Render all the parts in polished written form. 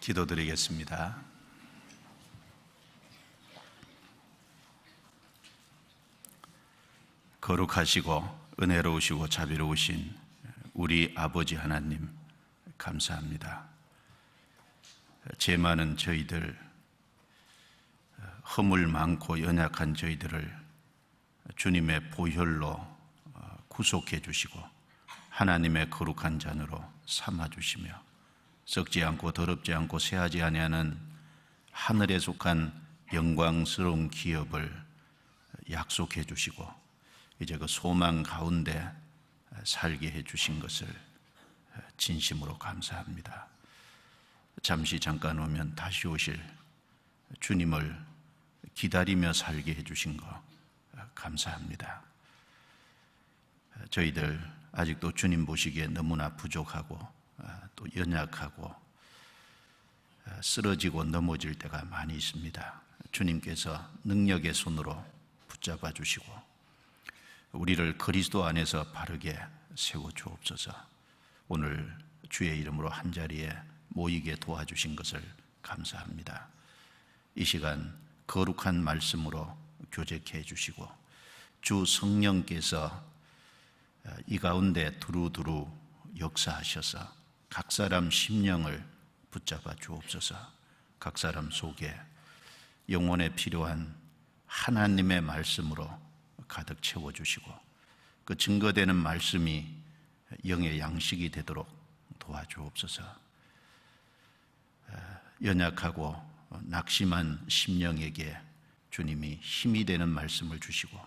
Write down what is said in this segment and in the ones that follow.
기도드리겠습니다. 거룩하시고 은혜로우시고 자비로우신 우리 아버지 하나님 감사합니다. 죄 많은 저희들, 허물 많고 연약한 저희들을 주님의 보혈로 구속해 주시고 하나님의 거룩한 잔으로 삼아 주시며 썩지 않고 더럽지 않고 쇠하지 아니하는 하늘에 속한 영광스러운 기업을 약속해 주시고 이제 그 소망 가운데 살게 해 주신 것을 진심으로 감사합니다. 잠시 잠깐 오면 다시 오실 주님을 기다리며 살게 해 주신 거 감사합니다. 저희들 아직도 주님 보시기에 너무나 부족하고 또 연약하고 쓰러지고 넘어질 때가 많이 있습니다. 주님께서 능력의 손으로 붙잡아 주시고 우리를 그리스도 안에서 바르게 세워 주옵소서. 오늘 주의 이름으로 한자리에 모이게 도와주신 것을 감사합니다. 이 시간 거룩한 말씀으로 교제케 해주시고 주 성령께서 이 가운데 두루두루 역사하셔서 각 사람 심령을 붙잡아 주옵소서. 각 사람 속에 영혼에 필요한 하나님의 말씀으로 가득 채워주시고 그 증거되는 말씀이 영의 양식이 되도록 도와주옵소서. 연약하고 낙심한 심령에게 주님이 힘이 되는 말씀을 주시고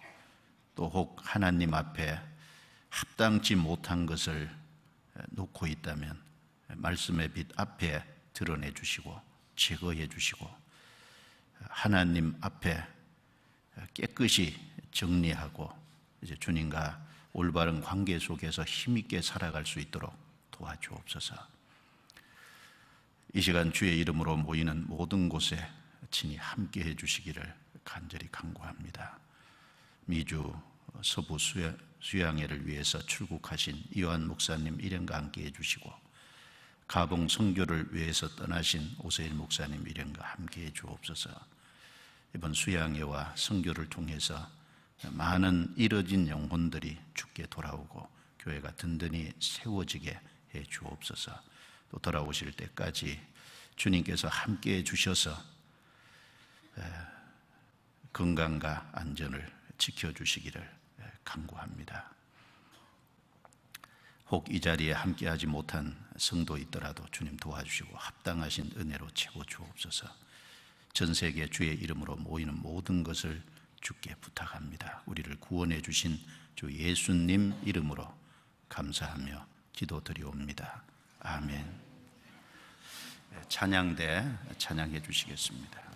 또 혹 하나님 앞에 합당치 못한 것을 놓고 있다면 말씀의 빛 앞에 드러내 주시고 제거해 주시고 하나님 앞에 깨끗이 정리하고 이제 주님과 올바른 관계 속에서 힘있게 살아갈 수 있도록 도와주옵소서. 이 시간 주의 이름으로 모이는 모든 곳에 친히 함께 해주시기를 간절히 간구합니다. 미주 서부 수양회를 위해서 출국하신 이완 목사님 일행과 함께 해주시고 가봉 선교를 위해서 떠나신 오세일 목사님 일행과 함께 해주옵소서. 이번 수양회와 선교를 통해서 많은 잃어진 영혼들이 주께 돌아오고 교회가 든든히 세워지게 해 주옵소서. 또 돌아오실 때까지 주님께서 함께 해 주셔서 건강과 안전을 지켜주시기를 간구합니다. 혹 이 자리에 함께하지 못한 성도 있더라도 주님 도와주시고 합당하신 은혜로 채워 주옵소서. 전 세계 주의 이름으로 모이는 모든 것을 주께 부탁합니다. 우리를 구원해 주신 주 예수님 이름으로 감사하며 기도드리옵니다. 아멘. 찬양대 찬양해 주시겠습니다.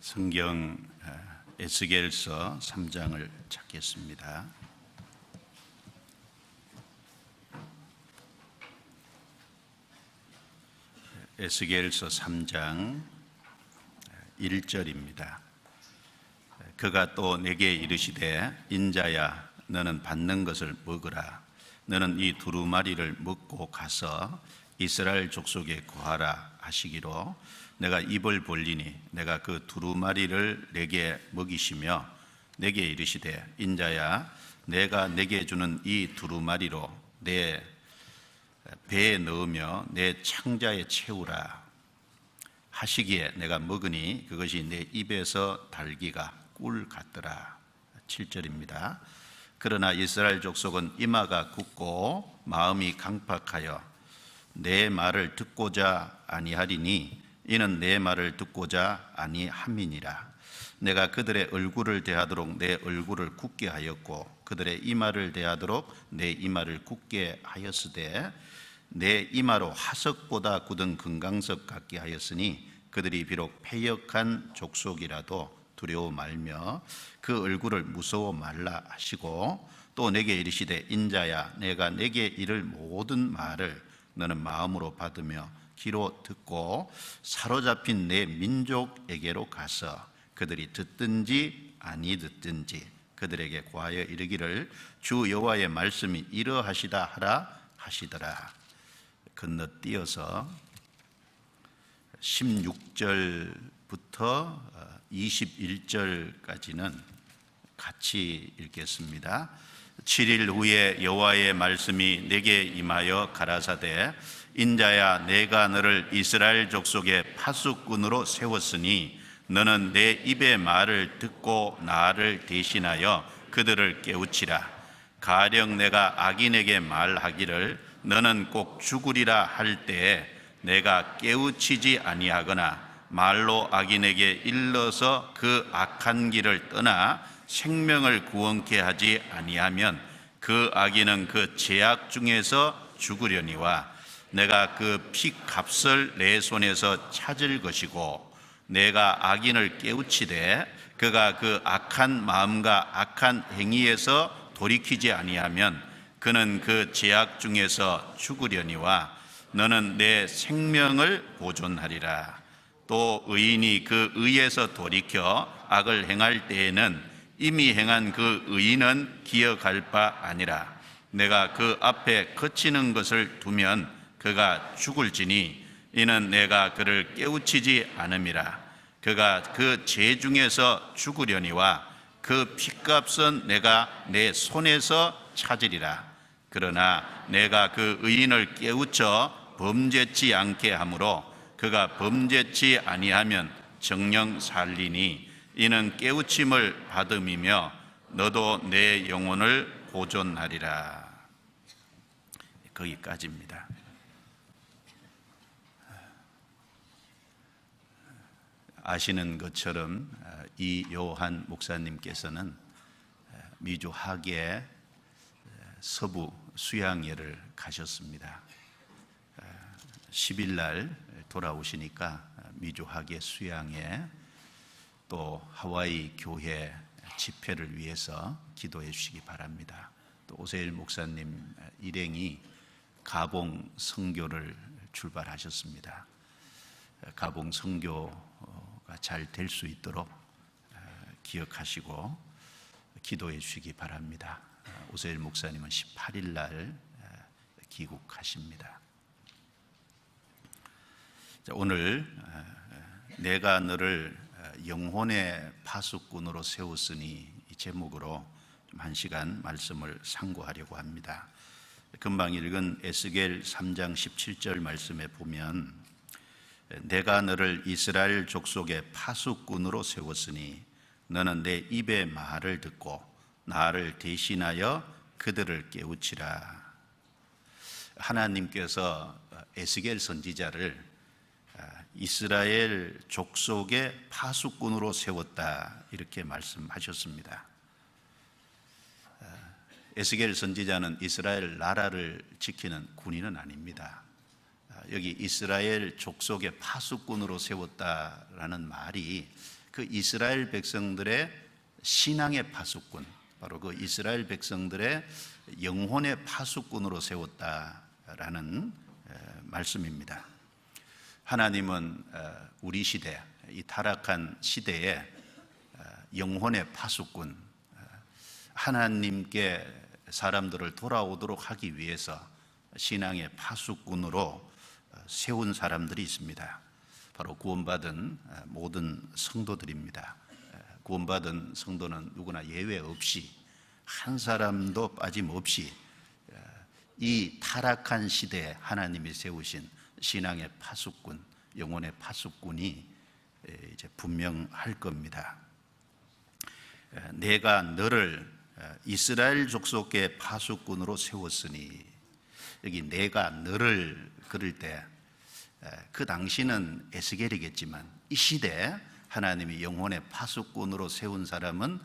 성경 에스겔서 3장을 찾겠습니다. 에스겔서 3장 1절입니다. 그가 또 내게 이르시되 인자야 너는 받는 것을 먹으라. 너는 이 두루마리를 먹고 가서 이스라엘 족속에 구하라 하시기로 내가 입을 벌리니 내가 그 두루마리를 내게 먹이시며 내게 이르시되 인자야 내가 내게 주는 이 두루마리로 내 배에 넣으며 내 창자에 채우라 하시기에 내가 먹으니 그것이 내 입에서 달기가 꿀 같더라. 7절입니다. 그러나 이스라엘 족속은 이마가 굳고 마음이 강팍하여 내 말을 듣고자 아니하리니 이는 내 말을 듣고자 아니함이니라. 내가 그들의 얼굴을 대하도록 내 얼굴을 굳게 하였고 그들의 이마를 대하도록 내 이마를 굳게 하였으되 내 이마로 화석보다 굳은 금강석 같게 하였으니 그들이 비록 패역한 족속이라도 두려워 말며 그 얼굴을 무서워 말라 하시고 또 내게 이르시되 인자야 내가 내게 이를 모든 말을 너는 마음으로 받으며 귀로 듣고 사로잡힌 내 민족에게로 가서 그들이 듣든지 아니 듣든지 그들에게 고하여 이르기를 주 여호와의 말씀이 이러하시다 하라 하시더라. 건너뛰어서 16절부터 21절까지는 같이 읽겠습니다. 7일 후에 여호와의 말씀이 내게 임하여 가라사대 인자야 내가 너를 이스라엘 족속의 파수꾼으로 세웠으니 너는 내 입의 말을 듣고 나를 대신하여 그들을 깨우치라. 가령 내가 악인에게 말하기를 너는 꼭 죽으리라 할 때에 내가 깨우치지 아니하거나 말로 악인에게 일러서 그 악한 길을 떠나 생명을 구원케 하지 아니하면 그 악인은 그 죄악 중에서 죽으려니와 내가 그 피값을 내 손에서 찾을 것이고 내가 악인을 깨우치되 그가 그 악한 마음과 악한 행위에서 돌이키지 아니하면 그는 그 죄악 중에서 죽으려니와 너는 내 생명을 보존하리라. 또 의인이 그 의에서 돌이켜 악을 행할 때에는 이미 행한 그 의인은 기억할 바 아니라 내가 그 앞에 거치는 것을 두면 그가 죽을지니 이는 내가 그를 깨우치지 않음이라. 그가 그 죄 중에서 죽으려니와 그 핏값은 내가 내 손에서 찾으리라. 그러나 내가 그 의인을 깨우쳐 범죄치 않게 하므로 그가 범죄치 아니하면 정녕 살리니 이는 깨우침을 받음이며 너도 내 영혼을 보존하리라. 거기까지입니다. 아시는 것처럼 이 요한 목사님께서는 미주 하계 서부 수양회를 가셨습니다. 10일 날 돌아오시니까 미주 하계 수양회 또 하와이 교회 집회를 위해서 기도해 주시기 바랍니다. 또 오세일 목사님 일행이 가봉 선교를 출발하셨습니다. 가봉 선교가 잘 될 수 있도록 기억하시고 기도해 주시기 바랍니다. 오세일 목사님은 18일 날 귀국하십니다. 오늘 내가 너를 영혼의 파수꾼으로 세웠으니 이 제목으로 좀 1시간 말씀을 상고하려고 합니다. 금방 읽은 에스겔 3장 17절 말씀에 보면 내가 너를 이스라엘 족속의 파수꾼으로 세웠으니 너는 내 입의 말을 듣고 나를 대신하여 그들을 깨우치라. 하나님께서 에스겔 선지자를 이스라엘 족속의 파수꾼으로 세웠다 이렇게 말씀하셨습니다. 에스겔 선지자는 이스라엘 나라를 지키는 군인은 아닙니다. 여기 이스라엘 족속의 파수꾼으로 세웠다라는 말이 그 이스라엘 백성들의 신앙의 파수꾼, 바로 그 이스라엘 백성들의 영혼의 파수꾼으로 세웠다라는 말씀입니다. 하나님은 우리 시대, 이 타락한 시대에 영혼의 파수꾼, 하나님께 사람들을 돌아오도록 하기 위해서 신앙의 파수꾼으로 세운 사람들이 있습니다. 바로 구원받은 모든 성도들입니다. 구원받은 성도는 누구나 예외 없이, 한 사람도 빠짐없이 이 타락한 시대에 하나님이 세우신 신앙의 파수꾼, 영혼의 파수꾼이 이제 분명할 겁니다. 내가 너를 이스라엘 족속의 파수꾼으로 세웠으니, 여기 내가 너를 그럴 때 그 당시는 에스겔이겠지만 이 시대에 하나님이 영혼의 파수꾼으로 세운 사람은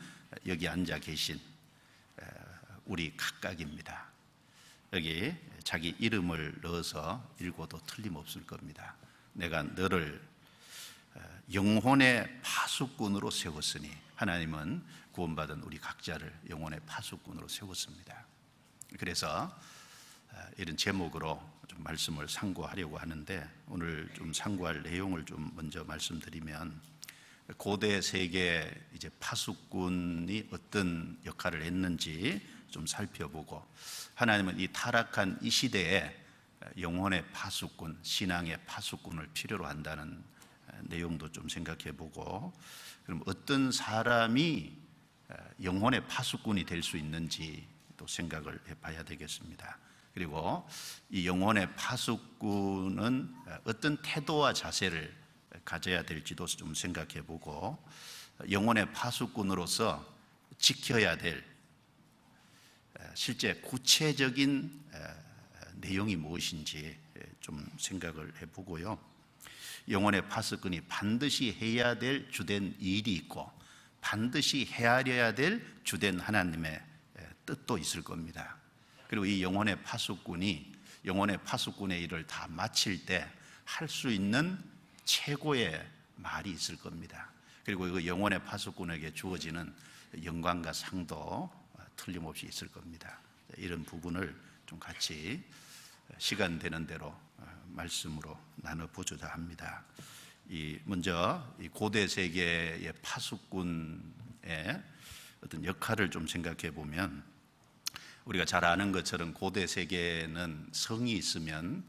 여기 앉아 계신 우리 각각입니다. 여기 자기 이름을 넣어서 읽어도 틀림없을 겁니다. 내가 너를 영혼의 파수꾼으로 세웠으니, 하나님은 구원받은 우리 각자를 영혼의 파수꾼으로 세웠습니다. 그래서 이런 제목으로 좀 말씀을 상고하려고 하는데, 오늘 좀 상고할 내용을 좀 먼저 말씀드리면, 고대 세계 이제 파수꾼이 어떤 역할을 했는지 좀 살펴보고, 하나님은 이 타락한 이 시대에 영혼의 파수꾼, 신앙의 파수꾼을 필요로 한다는 내용도 좀 생각해 보고, 그럼 어떤 사람이 영혼의 파수꾼이 될 수 있는지 또 생각을 해 봐야 되겠습니다. 그리고 이 영혼의 파수꾼은 어떤 태도와 자세를 가져야 될지도 좀 생각해 보고, 영혼의 파수꾼으로서 지켜야 될 실제 구체적인 내용이 무엇인지 좀 생각을 해 보고요. 영혼의 파수꾼이 반드시 해야 될 주된 일이 있고, 반드시 헤아려야 될 주된 하나님의 뜻도 있을 겁니다. 그리고 이 영혼의 파수꾼이 영혼의 파수꾼의 일을 다 마칠 때 할 수 있는 최고의 말이 있을 겁니다. 그리고 그 영혼의 파수꾼에게 주어지는 영광과 상도 틀림없이 있을 겁니다. 이런 부분을 좀 같이 시간 되는 대로 말씀으로 나눠보고자 합니다. 먼저 이 고대 세계의 파수꾼의 어떤 역할을 좀 생각해 보면, 우리가 잘 아는 것처럼 고대 세계는 성이 있으면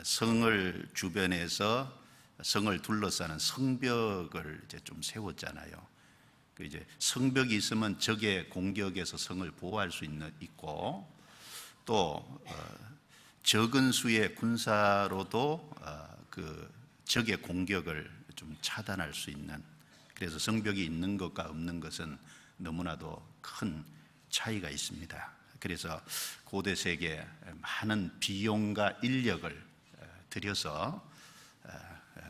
성을 주변에서 성을 둘러싸는 성벽을 이제 좀 세웠잖아요. 이제 성벽이 있으면 적의 공격에서 성을 보호할 수 있고, 또 적은 수의 군사로도 그 적의 공격을 좀 차단할 수 있는, 그래서 성벽이 있는 것과 없는 것은 너무나도 큰 차이가 있습니다. 그래서 고대 세계에 많은 비용과 인력을 들여서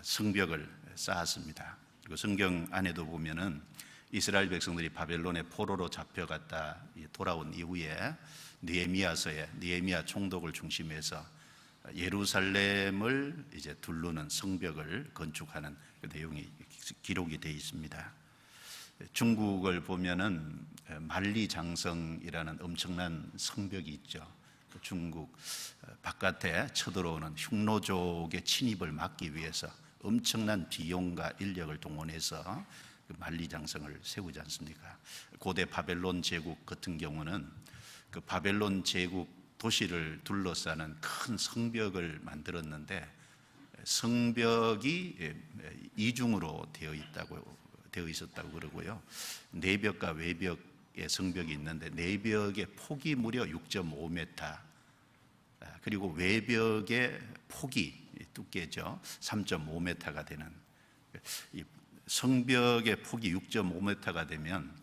성벽을 쌓았습니다. 그리고 성경 안에도 보면은 이스라엘 백성들이 바벨론의 포로로 잡혀갔다 돌아온 이후에 느헤미야서에 느헤미야 총독을 중심해서 예루살렘을 이제 둘르는 성벽을 건축하는 그 내용이 기록이 되어 있습니다. 중국을 보면은 만리장성이라는 엄청난 성벽이 있죠. 중국 바깥에 쳐들어오는 흉노족의 침입을 막기 위해서 엄청난 비용과 인력을 동원해서 그 만리장성을 세우지 않습니까? 고대 바벨론 제국 같은 경우는 그 바벨론 제국 도시를 둘러싸는 큰 성벽을 만들었는데, 성벽이 이중으로 되어 있었다고 그러고요. 내벽과 외벽의 성벽이 있는데 내벽의 폭이 무려 6.5m, 그리고 외벽의 폭이 두께죠 3.5m가 되는, 이 성벽의 폭이 6.5m가 되면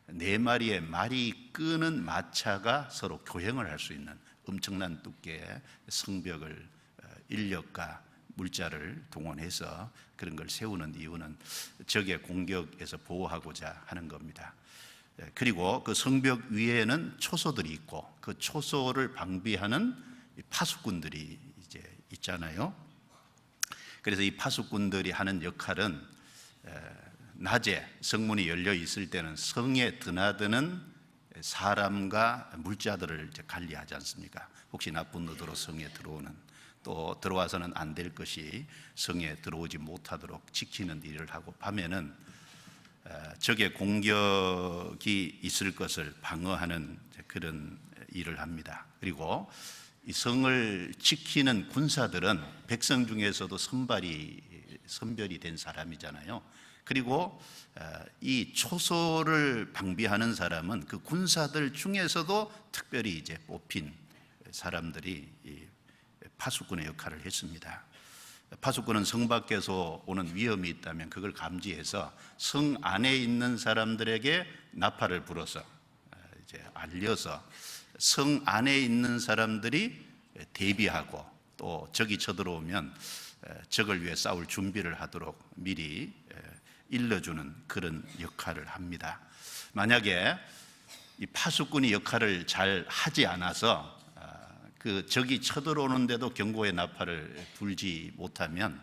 4마리의 말이 끄는 마차가 서로 교행을 할 수 있는 엄청난 두께의 성벽을 인력과 물자를 동원해서 그런 걸 세우는 이유는 적의 공격에서 보호하고자 하는 겁니다. 그리고 그 성벽 위에는 초소들이 있고, 그 초소를 방비하는 파수꾼들이 이제 있잖아요. 그래서 이 파수꾼들이 하는 역할은 낮에 성문이 열려 있을 때는 성에 드나드는 사람과 물자들을 이제 관리하지 않습니까? 혹시 나쁜 의도로 성에 들어오는, 또 들어와서는 안 될 것이 성에 들어오지 못하도록 지키는 일을 하고, 밤에는 적의 공격이 있을 것을 방어하는 그런 일을 합니다. 그리고 이 성을 지키는 군사들은 백성 중에서도 선별이 된 사람이잖아요. 그리고 이 초소를 방비하는 사람은 그 군사들 중에서도 특별히 이제 뽑힌 사람들이 이 파수꾼의 역할을 했습니다. 파수꾼은 성 밖에서 오는 위험이 있다면 그걸 감지해서 성 안에 있는 사람들에게 나팔을 불어서 이제 알려서 성 안에 있는 사람들이 대비하고, 또 적이 쳐들어오면 적을 위해 싸울 준비를 하도록 미리 일러주는 그런 역할을 합니다. 만약에 이 파수꾼이 역할을 잘 하지 않아서 그 적이 쳐들어오는데도 경고의 나팔을 불지 못하면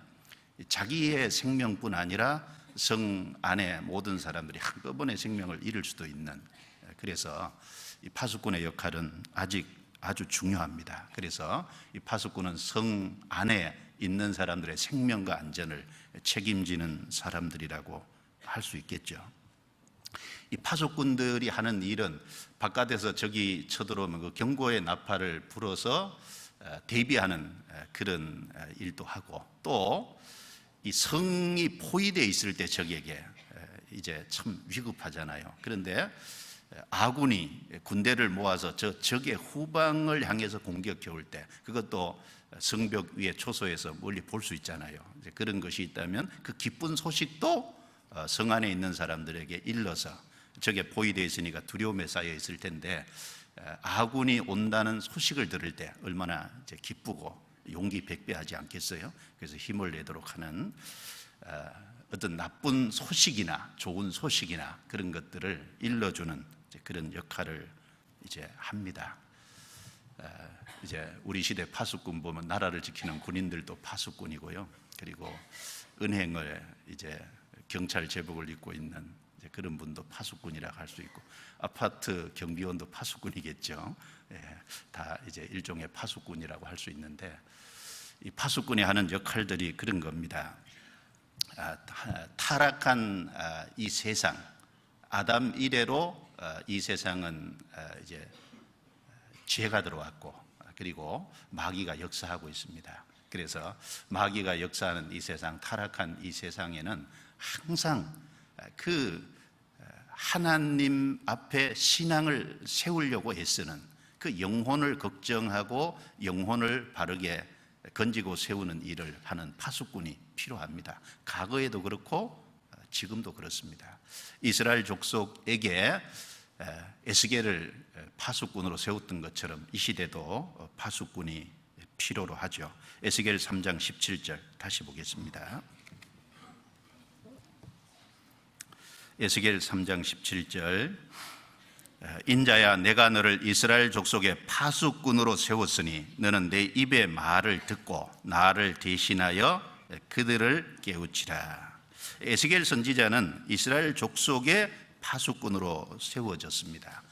자기의 생명뿐 아니라 성 안에 모든 사람들이 한꺼번에 생명을 잃을 수도 있는, 그래서 이 파수꾼의 역할은 아주 중요합니다. 그래서 이 파수꾼은 성 안에 있는 사람들의 생명과 안전을 책임지는 사람들이라고 할 수 있겠죠. 이 파수꾼들이 하는 일은 바깥에서 적이 쳐들어오면 그 경고의 나팔을 불어서 대비하는 그런 일도 하고, 또 이 성이 포위되어 있을 때 적에게 이제 참 위급하잖아요. 그런데 아군이 군대를 모아서 적의 후방을 향해서 공격해 올 때, 그것도 성벽 위에 초소에서 멀리 볼 수 있잖아요. 이제 그런 것이 있다면 그 기쁜 소식도 성 안에 있는 사람들에게 일러서, 적에 포위되어 있으니까 두려움에 쌓여 있을 텐데 아군이 온다는 소식을 들을 때 얼마나 이제 기쁘고 용기 백배하지 않겠어요? 그래서 힘을 내도록 하는 어떤 나쁜 소식이나 좋은 소식이나 그런 것들을 일러주는 그런 역할을 이제 합니다. 이제 우리 시대 파수꾼 보면 나라를 지키는 군인들도 파수꾼이고요. 그리고 은행을 이제 경찰 제복을 입고 있는 이제 그런 분도 파수꾼이라고 할 수 있고, 아파트 경비원도 파수꾼이겠죠. 다 이제 일종의 파수꾼이라고 할 수 있는데, 이 파수꾼이 하는 역할들이 그런 겁니다. 타락한 이 세상, 아담 이래로 이 세상은 이제 죄가 들어왔고, 그리고 마귀가 역사하고 있습니다. 그래서 마귀가 역사하는 이 세상, 타락한 이 세상에는 항상 그 하나님 앞에 신앙을 세우려고 애쓰는, 그 영혼을 걱정하고 영혼을 바르게 건지고 세우는 일을 하는 파수꾼이 필요합니다. 과거에도 그렇고 지금도 그렇습니다. 이스라엘 족속에게 에스겔을 파수꾼으로 세웠던 것처럼 이 시대도 파수꾼이 필요로 하죠. 에스겔 3장 17절 다시 보겠습니다. 에스겔 3장 17절, 인자야 내가 너를 이스라엘 족속의 파수꾼으로 세웠으니 너는 내 입의 말을 듣고 나를 대신하여 그들을 깨우치라. 에스겔 선지자는 이스라엘 족속의 파수꾼으로 세워졌습니다.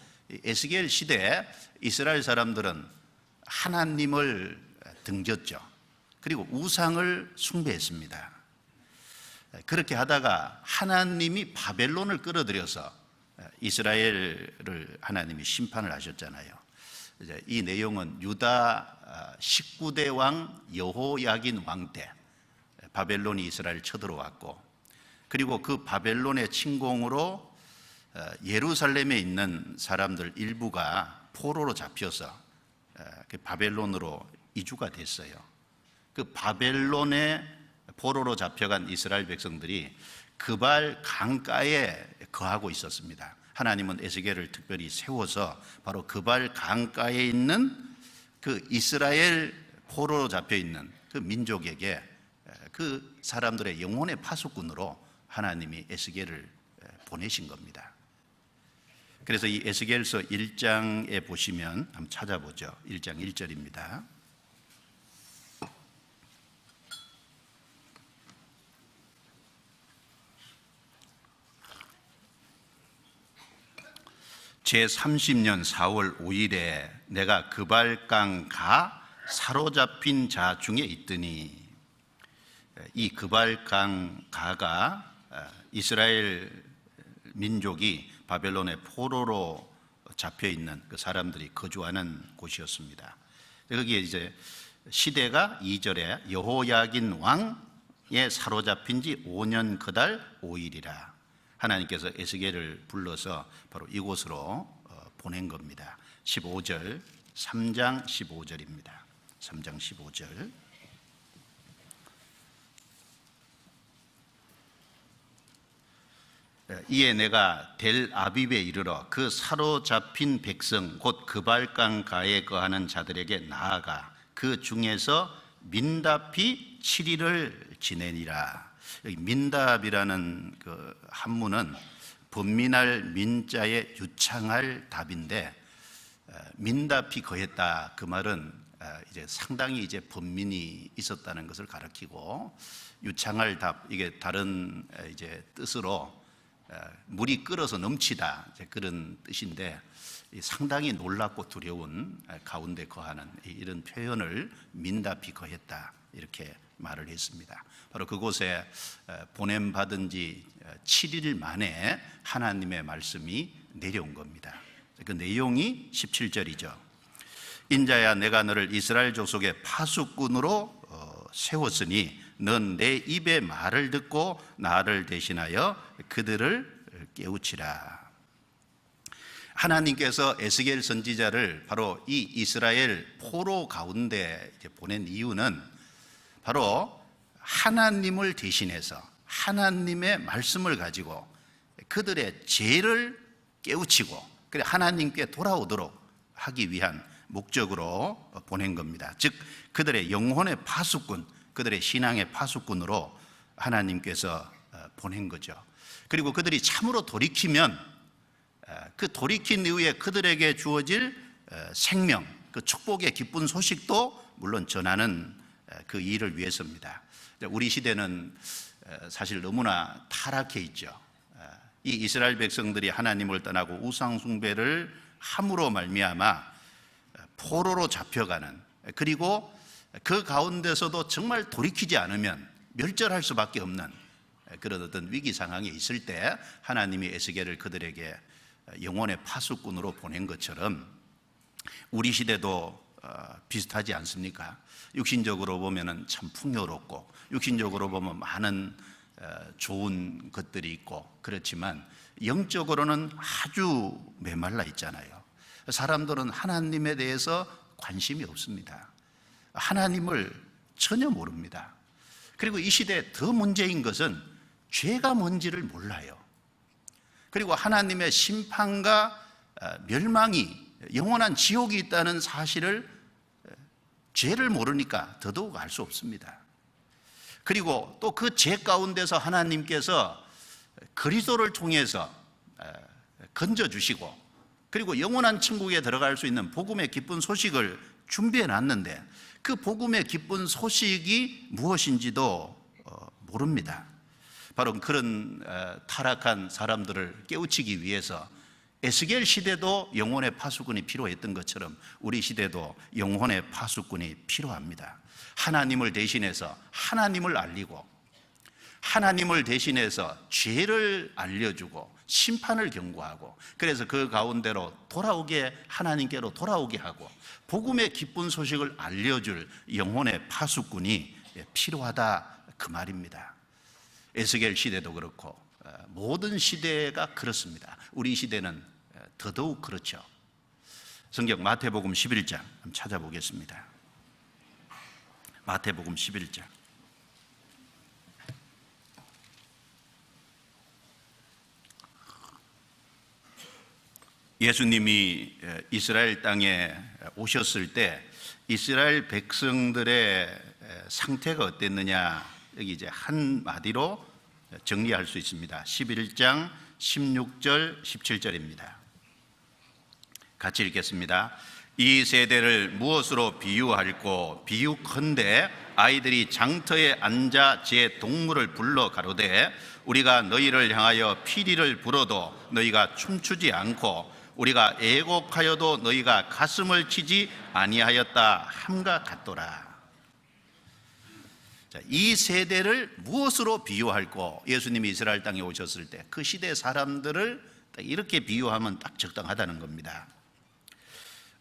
에스겔 시대에 이스라엘 사람들은 하나님을 등졌죠. 그리고 우상을 숭배했습니다. 그렇게 하다가 하나님이 바벨론을 끌어들여서 이스라엘을 하나님이 심판을 하셨잖아요. 이 내용은 유다 19대 왕 여호야긴 왕 때 바벨론이 이스라엘 쳐들어왔고, 그리고 그 바벨론의 침공으로 예루살렘에 있는 사람들 일부가 포로로 잡혀서 바벨론으로 이주가 됐어요. 그 바벨론의 포로로 잡혀간 이스라엘 백성들이 그발 강가에 거하고 있었습니다. 하나님은 에스겔을 특별히 세워서 바로 그발 강가에 있는 그 이스라엘 포로로 잡혀 있는 그 민족에게 그 사람들의 영혼의 파수꾼으로 하나님이 에스겔을 보내신 겁니다. 그래서 이 에스겔서 1장에 보시면 한번 찾아보죠. 1장 1절입니다. 제30년 4월 5일에 내가 그발강 가 사로잡힌 자 중에 있더니, 이 그발강 가가 이스라엘 민족이 바벨론의 포로로 잡혀 있는 그 사람들이 거주하는 곳이었습니다. 거기에 이제 시대가 2절에 여호야긴 왕에 사로잡힌 지 5년 그달 5일이라 하나님께서 에스겔을 불러서 바로 이곳으로 보낸 겁니다. 15절, 3장 15절입니다. 3장 15절. 이에 내가 델 아빕에 이르러 그 사로잡힌 백성 곧 그발강 가에 거하는 자들에게 나아가 그 중에서 민답히 7일을 지내니라. 여기 민답이라는 그 한문은 번민할 민자의 유창할 답인데, 민답이 거했다 그 말은 이제 상당히 이제 번민이 있었다는 것을 가리키고, 유창할 답 이게 다른 이제 뜻으로 물이 끓어서 넘치다 그런 뜻인데, 상당히 놀랍고 두려운 가운데 거하는 이런 표현을 민답이 거했다 이렇게 말을 했습니다. 바로 그곳에 보냄받은 지 7일 만에 하나님의 말씀이 내려온 겁니다. 그 내용이 17절이죠. 인자야, 내가 너를 이스라엘 족속의 파수꾼으로 세웠으니 넌 내 입의 말을 듣고 나를 대신하여 그들을 깨우치라. 하나님께서 에스겔 선지자를 바로 이 이스라엘 포로 가운데 보낸 이유는 바로 하나님을 대신해서 하나님의 말씀을 가지고 그들의 죄를 깨우치고 그래 하나님께 돌아오도록 하기 위한 목적으로 보낸 겁니다. 즉 그들의 영혼의 파수꾼, 그들의 신앙의 파수꾼으로 하나님께서 보낸 거죠. 그리고 그들이 참으로 돌이키면 그 돌이킨 이후에 그들에게 주어질 생명, 그 축복의 기쁜 소식도 물론 전하는 그 일을 위해서입니다. 우리 시대는 사실 너무나 타락해 있죠. 이 이스라엘 백성들이 하나님을 떠나고 우상 숭배를 함으로 말미암아 포로로 잡혀가는, 그리고 그 가운데서도 정말 돌이키지 않으면 멸절할 수밖에 없는 그런 어떤 위기 상황에 있을 때 하나님이 에스겔을 그들에게 영혼의 파수꾼으로 보낸 것처럼 우리 시대도 비슷하지 않습니까? 육신적으로 보면은 참 풍요롭고 육신적으로 보면 많은 좋은 것들이 있고 그렇지만 영적으로는 아주 메말라 있잖아요. 사람들은 하나님에 대해서 관심이 없습니다. 하나님을 전혀 모릅니다. 그리고 이 시대에 더 문제인 것은 죄가 뭔지를 몰라요. 그리고 하나님의 심판과 멸망이, 영원한 지옥이 있다는 사실을, 죄를 모르니까 더더욱 알 수 없습니다. 그리고 또 그 죄 가운데서 하나님께서 그리스도를 통해서 건져주시고 그리고 영원한 천국에 들어갈 수 있는 복음의 기쁜 소식을 준비해 놨는데 그 복음의 기쁜 소식이 무엇인지도 모릅니다. 바로 그런 타락한 사람들을 깨우치기 위해서 에스겔 시대도 영혼의 파수꾼이 필요했던 것처럼 우리 시대도 영혼의 파수꾼이 필요합니다. 하나님을 대신해서 하나님을 알리고 하나님을 대신해서 죄를 알려주고 심판을 경고하고 그래서 그 가운데로 돌아오게, 하나님께로 돌아오게 하고 복음의 기쁜 소식을 알려줄 영혼의 파수꾼이 필요하다 그 말입니다. 에스겔 시대도 그렇고 모든 시대가 그렇습니다. 우리 시대는 더더욱 그렇죠. 성경 마태복음 11장 한번 찾아보겠습니다. 마태복음 11장. 예수님이 이스라엘 땅에 오셨을 때 이스라엘 백성들의 상태가 어땠느냐, 여기 이제 한마디로 정리할 수 있습니다. 11장 16절 17절입니다. 같이 읽겠습니다. 이 세대를 무엇으로 비유할꼬? 비유컨대 아이들이 장터에 앉아 제 동물을 불러 가로되 우리가 너희를 향하여 피리를 불어도 너희가 춤추지 않고 우리가 애곡하여도 너희가 가슴을 치지 아니하였다 함과 같도라. 이 세대를 무엇으로 비유할꼬? 예수님이 이스라엘 땅에 오셨을 때 그 시대 사람들을 이렇게 비유하면 딱 적당하다는 겁니다.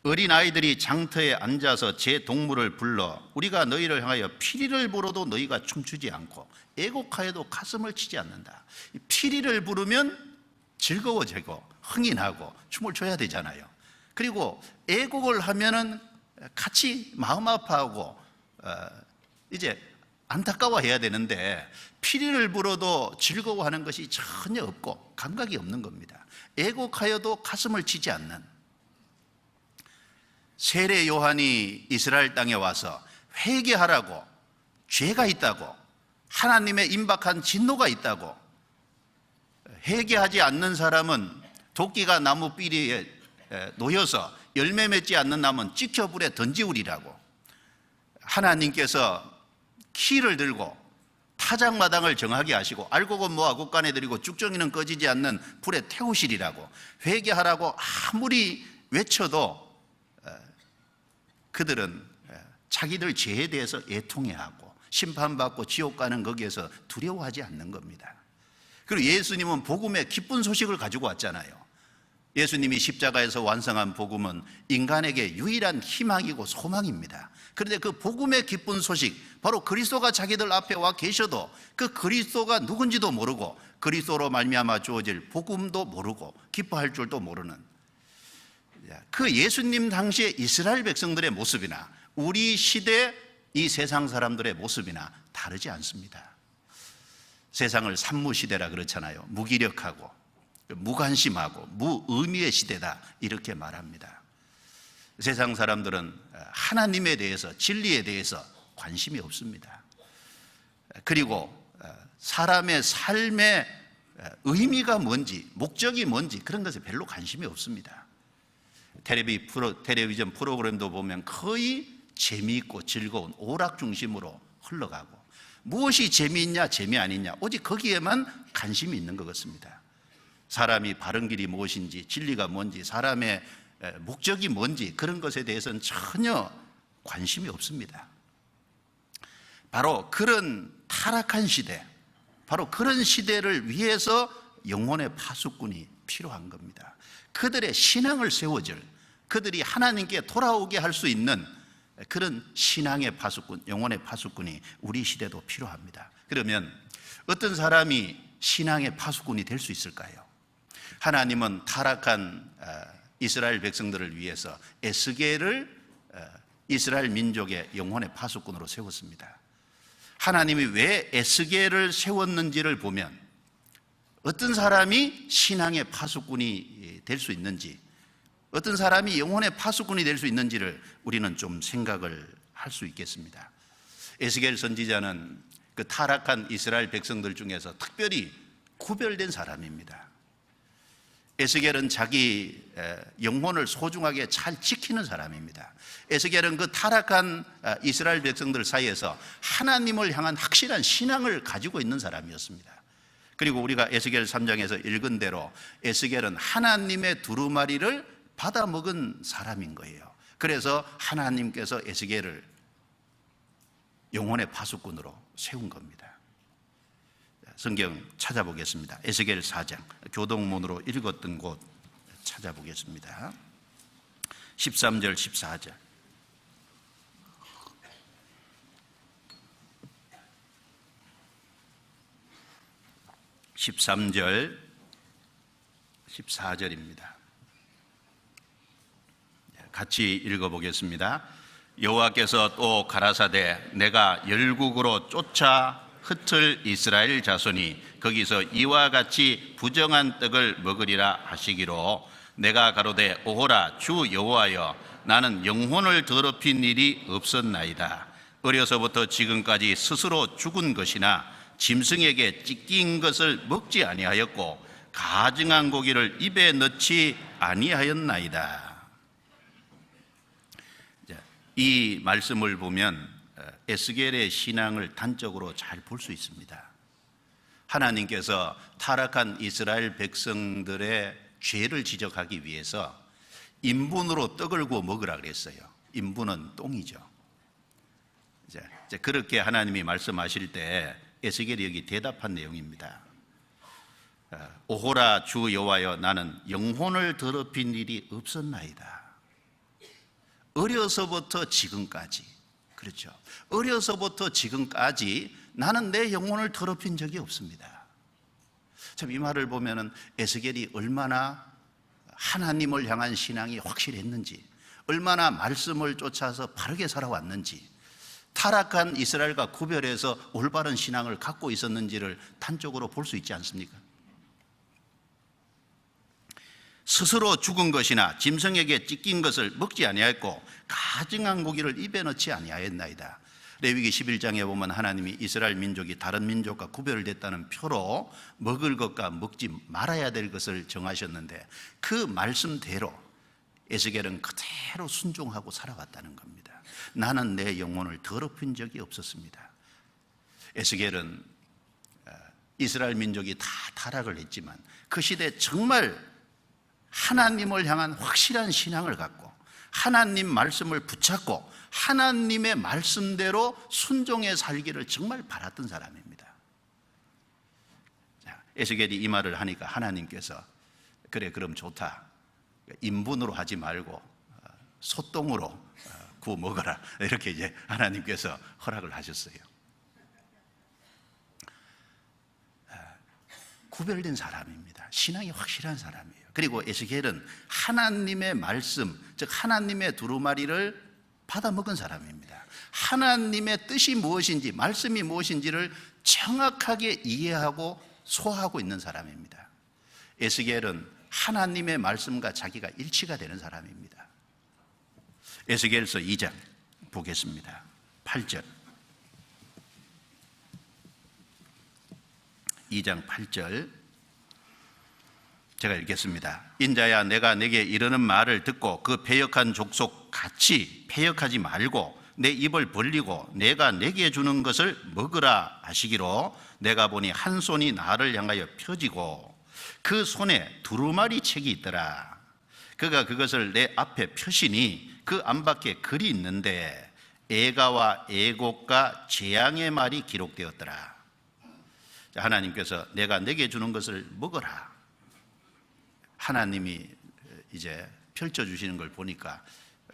어린아이들이 장터에 앉아서 제 동물을 불러 우리가 너희를 향하여 피리를 불어도 너희가 춤추지 않고 애곡하여도 가슴을 치지 않는다. 피리를 부르면 즐거워지고 흥이 나고 춤을 춰야 되잖아요. 그리고 애곡을 하면은 같이 마음 아파하고 이제 안타까워해야 되는데 피리를 불어도 즐거워하는 것이 전혀 없고 감각이 없는 겁니다. 애곡하여도 가슴을 치지 않는. 세례 요한이 이스라엘 땅에 와서 회개하라고, 죄가 있다고, 하나님의 임박한 진노가 있다고, 회개하지 않는 사람은 도끼가 나무 삐리에 놓여서 열매 맺지 않는 나무는 찍혀 불에 던지우리라고, 하나님께서 키를 들고 타작마당을 정하게 하시고 알곡은 모아 곡간에 들이고 쭉정이는 꺼지지 않는 불에 태우시리라고, 회개하라고 아무리 외쳐도 그들은 자기들 죄에 대해서 애통해하고 심판받고 지옥 가는 거기에서 두려워하지 않는 겁니다. 그리고 예수님은 복음의 기쁜 소식을 가지고 왔잖아요. 예수님이 십자가에서 완성한 복음은 인간에게 유일한 희망이고 소망입니다. 그런데 그 복음의 기쁜 소식, 바로 그리스도가 자기들 앞에 와 계셔도 그 그리스도가 누군지도 모르고 그리스도로 말미암아 주어질 복음도 모르고 기뻐할 줄도 모르는 그 예수님 당시의 이스라엘 백성들의 모습이나 우리 시대 이 세상 사람들의 모습이나 다르지 않습니다. 세상을 산무시대라 그렇잖아요. 무기력하고 무관심하고 무의미의 시대다 이렇게 말합니다. 세상 사람들은 하나님에 대해서, 진리에 대해서 관심이 없습니다. 그리고 사람의 삶의 의미가 뭔지, 목적이 뭔지 그런 것에 별로 관심이 없습니다. 텔레비전 프로그램도 보면 거의 재미있고 즐거운 오락 중심으로 흘러가고, 무엇이 재미있냐 재미아니냐 오직 거기에만 관심이 있는 것 같습니다. 사람이 바른 길이 무엇인지, 진리가 뭔지, 사람의 목적이 뭔지 그런 것에 대해서는 전혀 관심이 없습니다. 바로 그런 타락한 시대, 바로 그런 시대를 위해서 영혼의 파수꾼이 필요한 겁니다. 그들의 신앙을 세워줄, 그들이 하나님께 돌아오게 할 수 있는 그런 신앙의 파수꾼, 영혼의 파수꾼이 우리 시대도 필요합니다. 그러면 어떤 사람이 신앙의 파수꾼이 될 수 있을까요? 하나님은 타락한 이스라엘 백성들을 위해서 에스겔을 이스라엘 민족의 영혼의 파수꾼으로 세웠습니다. 하나님이 왜 에스겔을 세웠는지를 보면 어떤 사람이 신앙의 파수꾼이 될 수 있는지, 어떤 사람이 영혼의 파수꾼이 될 수 있는지를 우리는 좀 생각을 할 수 있겠습니다. 에스겔 선지자는 그 타락한 이스라엘 백성들 중에서 특별히 구별된 사람입니다. 에스겔은 자기 영혼을 소중하게 잘 지키는 사람입니다. 에스겔은 그 타락한 이스라엘 백성들 사이에서 하나님을 향한 확실한 신앙을 가지고 있는 사람이었습니다. 그리고 우리가 에스겔 3장에서 읽은 대로 에스겔은 하나님의 두루마리를 받아먹은 사람인 거예요. 그래서 하나님께서 에스겔을 영혼의 파수꾼으로 세운 겁니다. 성경 찾아보겠습니다. 에스겔 4장, 교동문으로 읽었던 곳 찾아보겠습니다. 13절 14절. 13절 14절입니다. 같이 읽어보겠습니다. 여호와께서 또 가라사대 내가 열국으로 쫓아 흩을 이스라엘 자손이 거기서 이와 같이 부정한 떡을 먹으리라 하시기로 내가 가로되 오호라 주 여호와여 나는 영혼을 더럽힌 일이 없었나이다. 어려서부터 지금까지 스스로 죽은 것이나 짐승에게 찢긴 것을 먹지 아니하였고 가증한 고기를 입에 넣지 아니하였나이다. 이 말씀을 보면 에스겔의 신앙을 단적으로 잘 볼 수 있습니다. 하나님께서 타락한 이스라엘 백성들의 죄를 지적하기 위해서 인분으로 떡을 구워 먹으라 그랬어요. 인분은 똥이죠. 이제 그렇게 하나님이 말씀하실 때 에스겔이 여기 대답한 내용입니다. 오호라 주 여호와여, 나는 영혼을 더럽힌 일이 없었나이다. 어려서부터 지금까지, 그렇죠, 어려서부터 지금까지 나는 내 영혼을 더럽힌 적이 없습니다. 참, 이 말을 보면은 에스겔이 얼마나 하나님을 향한 신앙이 확실했는지, 얼마나 말씀을 쫓아서 바르게 살아왔는지, 타락한 이스라엘과 구별해서 올바른 신앙을 갖고 있었는지를 단적으로 볼 수 있지 않습니까? 스스로 죽은 것이나 짐승에게 찢긴 것을 먹지 아니하였고 가증한 고기를 입에 넣지 아니하였나이다. 레위기 11장에 보면 하나님이 이스라엘 민족이 다른 민족과 구별됐다는 표로 먹을 것과 먹지 말아야 될 것을 정하셨는데, 그 말씀대로 에스겔은 그대로 순종하고 살아갔다는 겁니다. 나는 내 영혼을 더럽힌 적이 없었습니다. 에스겔은 이스라엘 민족이 다 타락을 했지만 그 시대에 정말 하나님을 향한 확실한 신앙을 갖고 하나님 말씀을 붙잡고 하나님의 말씀대로 순종해 살기를 정말 바랐던 사람입니다. 에스겔이 이 말을 하니까 하나님께서 그래, 그럼 좋다, 인분으로 하지 말고 소똥으로 구워 먹어라, 이렇게 이제 하나님께서 허락을 하셨어요. 구별된 사람입니다. 신앙이 확실한 사람이에요. 그리고 에스겔은 하나님의 말씀, 즉 하나님의 두루마리를 받아 먹은 사람입니다. 하나님의 뜻이 무엇인지, 말씀이 무엇인지를 정확하게 이해하고 소화하고 있는 사람입니다. 에스겔은 하나님의 말씀과 자기가 일치가 되는 사람입니다. 에스겔서 2장 보겠습니다. 8절. 2장 8절 제가 읽겠습니다. 인자야, 내가 내게 이르는 말을 듣고 그 패역한 족속 같이 패역하지 말고 내 입을 벌리고 내가 내게 주는 것을 먹으라 하시기로, 내가 보니 한 손이 나를 향하여 펴지고 그 손에 두루마리 책이 있더라. 그가 그것을 내 앞에 펴시니 그 안팎에 글이 있는데 애가와 애곡과 재앙의 말이 기록되었더라. 하나님께서 내가 내게 주는 것을 먹어라, 하나님이 이제 펼쳐주시는 걸 보니까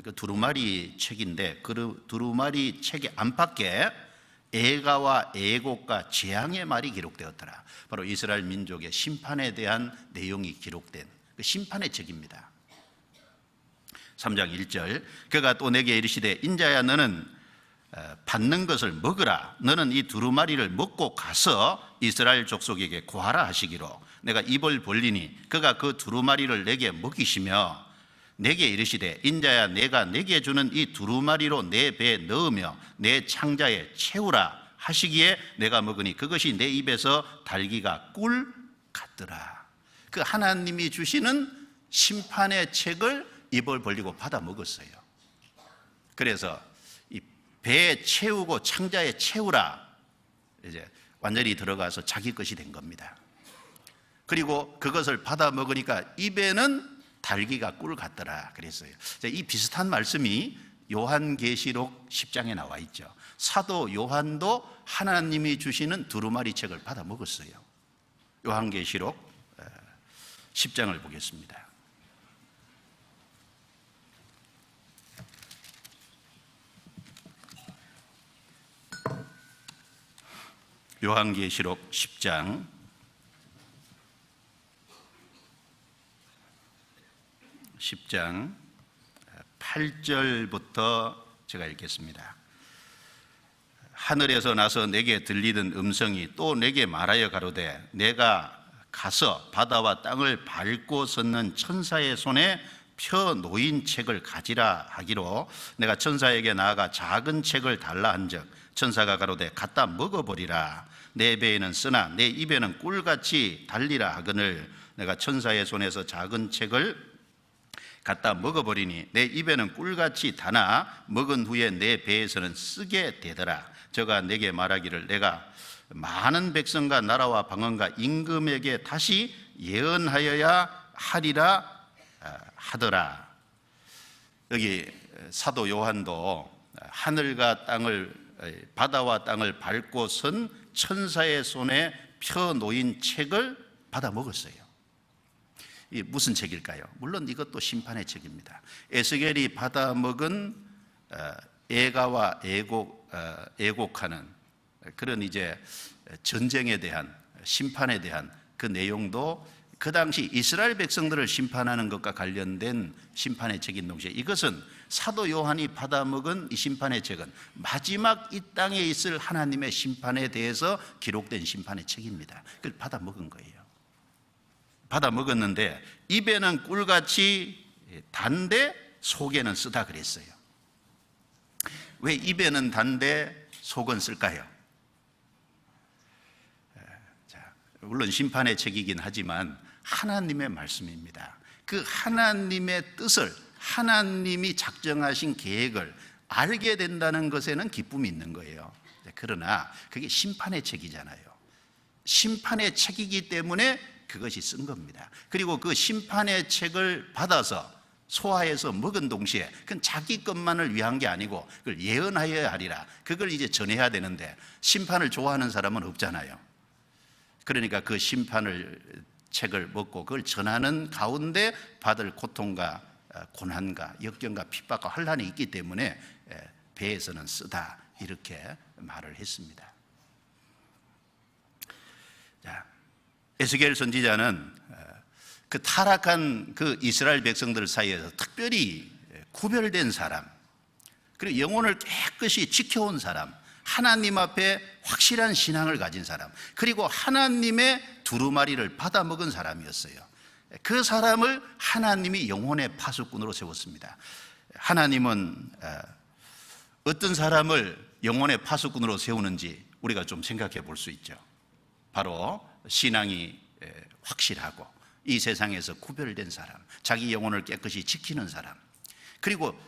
그 두루마리 책인데, 그 두루마리 책의 안팎에 애가와 애곡과 재앙의 말이 기록되었더라. 바로 이스라엘 민족의 심판에 대한 내용이 기록된 그 심판의 책입니다. 3장 1절 그가 또 내게 이르시되, 인자야, 너는 받는 것을 먹으라. 너는 이 두루마리를 먹고 가서 이스라엘 족속에게 고하라 하시기로, 내가 입을 벌리니 그가 그 두루마리를 내게 먹이시며 내게 이르시되, 인자야, 내가 내게 주는 이 두루마리로 내 배에 넣으며 내 창자에 채우라 하시기에 내가 먹으니 그것이 내 입에서 달기가 꿀 같더라. 그 하나님이 주시는 심판의 책을 입을 벌리고 받아 먹었어요. 그래서 이 배에 채우고 창자에 채우라, 이제 완전히 들어가서 자기 것이 된 겁니다. 그리고 그것을 받아 먹으니까 입에는 달기가 꿀 같더라 그랬어요. 이 비슷한 말씀이 요한계시록 10장에 나와 있죠. 사도 요한도 하나님이 주시는 두루마리 책을 받아 먹었어요. 요한계시록 10장을 보겠습니다. 요한계시록 10장 8절부터 제가 읽겠습니다. 하늘에서 나서 내게 들리던 음성이 또 내게 말하여 가로되, 내가 가서 바다와 땅을 밟고 섰는 천사의 손에 펴 놓인 책을 가지라 하기로, 내가 천사에게 나아가 작은 책을 달라 한즉 천사가 가로되, 갖다 먹어버리라. 내 배에는 쓰나 내 입에는 꿀같이 달리라 하거늘, 내가 천사의 손에서 작은 책을 갖다 먹어버리니 내 입에는 꿀같이 다나 먹은 후에 내 배에서는 쓰게 되더라. 저가 내게 말하기를, 내가 많은 백성과 나라와 방언과 임금에게 다시 예언하여야 하리라 하더라. 여기 사도 요한도 하늘과 땅을, 바다와 땅을 밟고 선 천사의 손에 펴 놓인 책을 받아 먹었어요. 이 무슨 책일까요? 물론 이것도 심판의 책입니다. 에스겔이 받아 먹은 애가와 애곡하는 그런 이제 전쟁에 대한, 심판에 대한 그 내용도 그 당시 이스라엘 백성들을 심판하는 것과 관련된 심판의 책인 동시에, 이것은 사도 요한이 받아먹은 이 심판의 책은 마지막 이 땅에 있을 하나님의 심판에 대해서 기록된 심판의 책입니다. 그걸 받아먹은 거예요. 받아먹었는데 입에는 꿀같이 단데 속에는 쓰다 그랬어요. 왜 입에는 단데 속은 쓸까요? 물론 심판의 책이긴 하지만 하나님의 말씀입니다. 그 하나님의 뜻을, 하나님이 작정하신 계획을 알게 된다는 것에는 기쁨이 있는 거예요. 그러나 그게 심판의 책이잖아요. 심판의 책이기 때문에 그것이 쓴 겁니다. 그리고 그 심판의 책을 받아서 소화해서 먹은 동시에 그건 자기 것만을 위한 게 아니고 그걸 예언하여야 하리라. 그걸 이제 전해야 되는데 심판을 좋아하는 사람은 없잖아요. 그러니까 그 심판을 책을 먹고 그걸 전하는 가운데 받을 고통과 고난과 역경과 핍박과 환난이 있기 때문에 배에서는 쓰다, 이렇게 말을 했습니다. 자, 에스겔 선지자는 그 타락한 그 이스라엘 백성들 사이에서 특별히 구별된 사람, 그리고 영혼을 깨끗이 지켜온 사람, 하나님 앞에 확실한 신앙을 가진 사람, 그리고 하나님의 두루마리를 받아먹은 사람이었어요. 그 사람을 하나님이 영혼의 파수꾼으로 세웠습니다. 하나님은 어떤 사람을 영혼의 파수꾼으로 세우는지 우리가 좀 생각해 볼 수 있죠. 바로 신앙이 확실하고 이 세상에서 구별된 사람, 자기 영혼을 깨끗이 지키는 사람, 그리고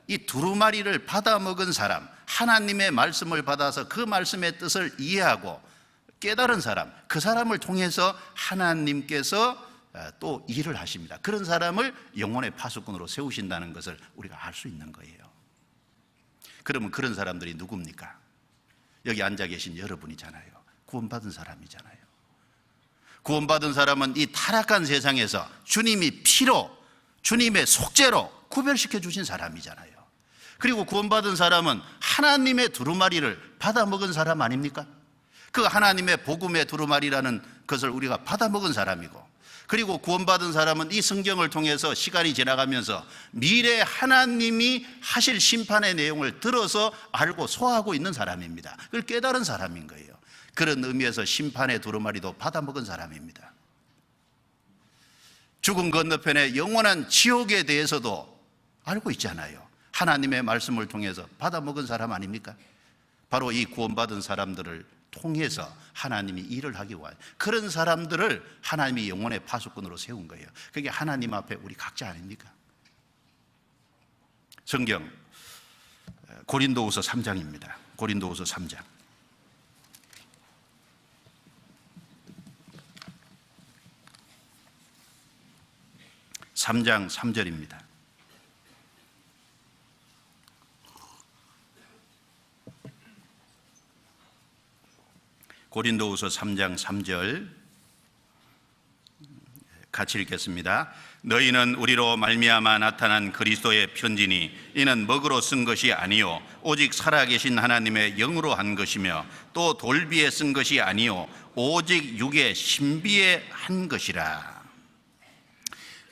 이 두루마리를 받아먹은 사람, 하나님의 말씀을 받아서 그 말씀의 뜻을 이해하고 깨달은 사람, 그 사람을 통해서 하나님께서 또 일을 하십니다. 그런 사람을 영혼의 파수꾼으로 세우신다는 것을 우리가 알 수 있는 거예요. 그러면 그런 사람들이 누굽니까? 여기 앉아 계신 여러분이잖아요. 구원받은 사람이잖아요. 구원받은 사람은 이 타락한 세상에서 주님이 피로, 주님의 속죄로 구별시켜 주신 사람이잖아요. 그리고 구원받은 사람은 하나님의 두루마리를 받아먹은 사람 아닙니까? 그 하나님의 복음의 두루마리라는 것을 우리가 받아먹은 사람이고, 그리고 구원받은 사람은 이 성경을 통해서 시간이 지나가면서 미래 하나님이 하실 심판의 내용을 들어서 알고 소화하고 있는 사람입니다. 그걸 깨달은 사람인 거예요. 그런 의미에서 심판의 두루마리도 받아먹은 사람입니다. 죽음 건너편의 영원한 지옥에 대해서도 알고 있잖아요. 하나님의 말씀을 통해서 받아먹은 사람 아닙니까? 바로 이 구원받은 사람들을 통해서 하나님이 일을 하기 위하여 그런 사람들을 하나님이 영혼의 파수꾼으로 세운 거예요. 그게 하나님 앞에 우리 각자 아닙니까? 성경 고린도후서 3장입니다. 고린도후서 3장. 3장 3절입니다. 고린도후서 3장 3절 같이 읽겠습니다. 너희는 우리로 말미암아 나타난 그리스도의 편지니 이는 먹으로 쓴 것이 아니요 오직 살아계신 하나님의 영으로 한 것이며 또 돌비에 쓴 것이 아니요 오직 육의 신비에 한 것이라.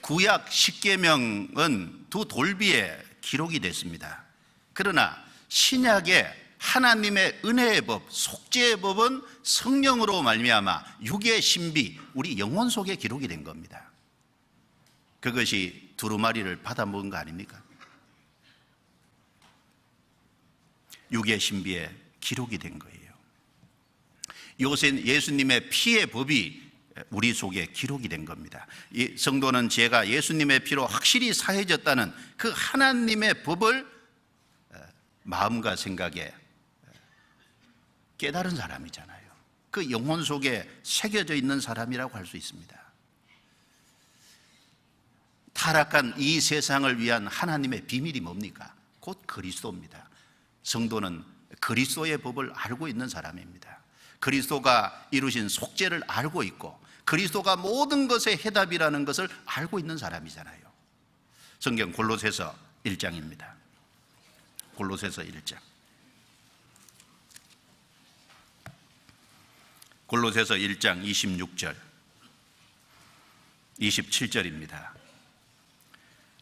구약 십계명은 두 돌비에 기록이 됐습니다. 그러나 신약의 하나님의 은혜의 법, 속죄의 법은 성령으로 말미암아 육의 신비, 우리 영혼 속에 기록이 된 겁니다. 그것이 두루마리를 받아먹은 거 아닙니까? 육의 신비에 기록이 된 거예요. 이것은 예수님의 피의 법이 우리 속에 기록이 된 겁니다. 이 성도는 죄가 예수님의 피로 확실히 사해졌다는 그 하나님의 법을 마음과 생각에 깨달은 사람이잖아요. 그 영혼 속에 새겨져 있는 사람이라고 할 수 있습니다. 타락한 이 세상을 위한 하나님의 비밀이 뭡니까? 곧 그리스도입니다. 성도는 그리스도의 법을 알고 있는 사람입니다. 그리스도가 이루신 속죄를 알고 있고 그리스도가 모든 것의 해답이라는 것을 알고 있는 사람이잖아요. 성경 골로새서 1장입니다. 골로새서 1장. 골로새서 1장 26절 27절입니다.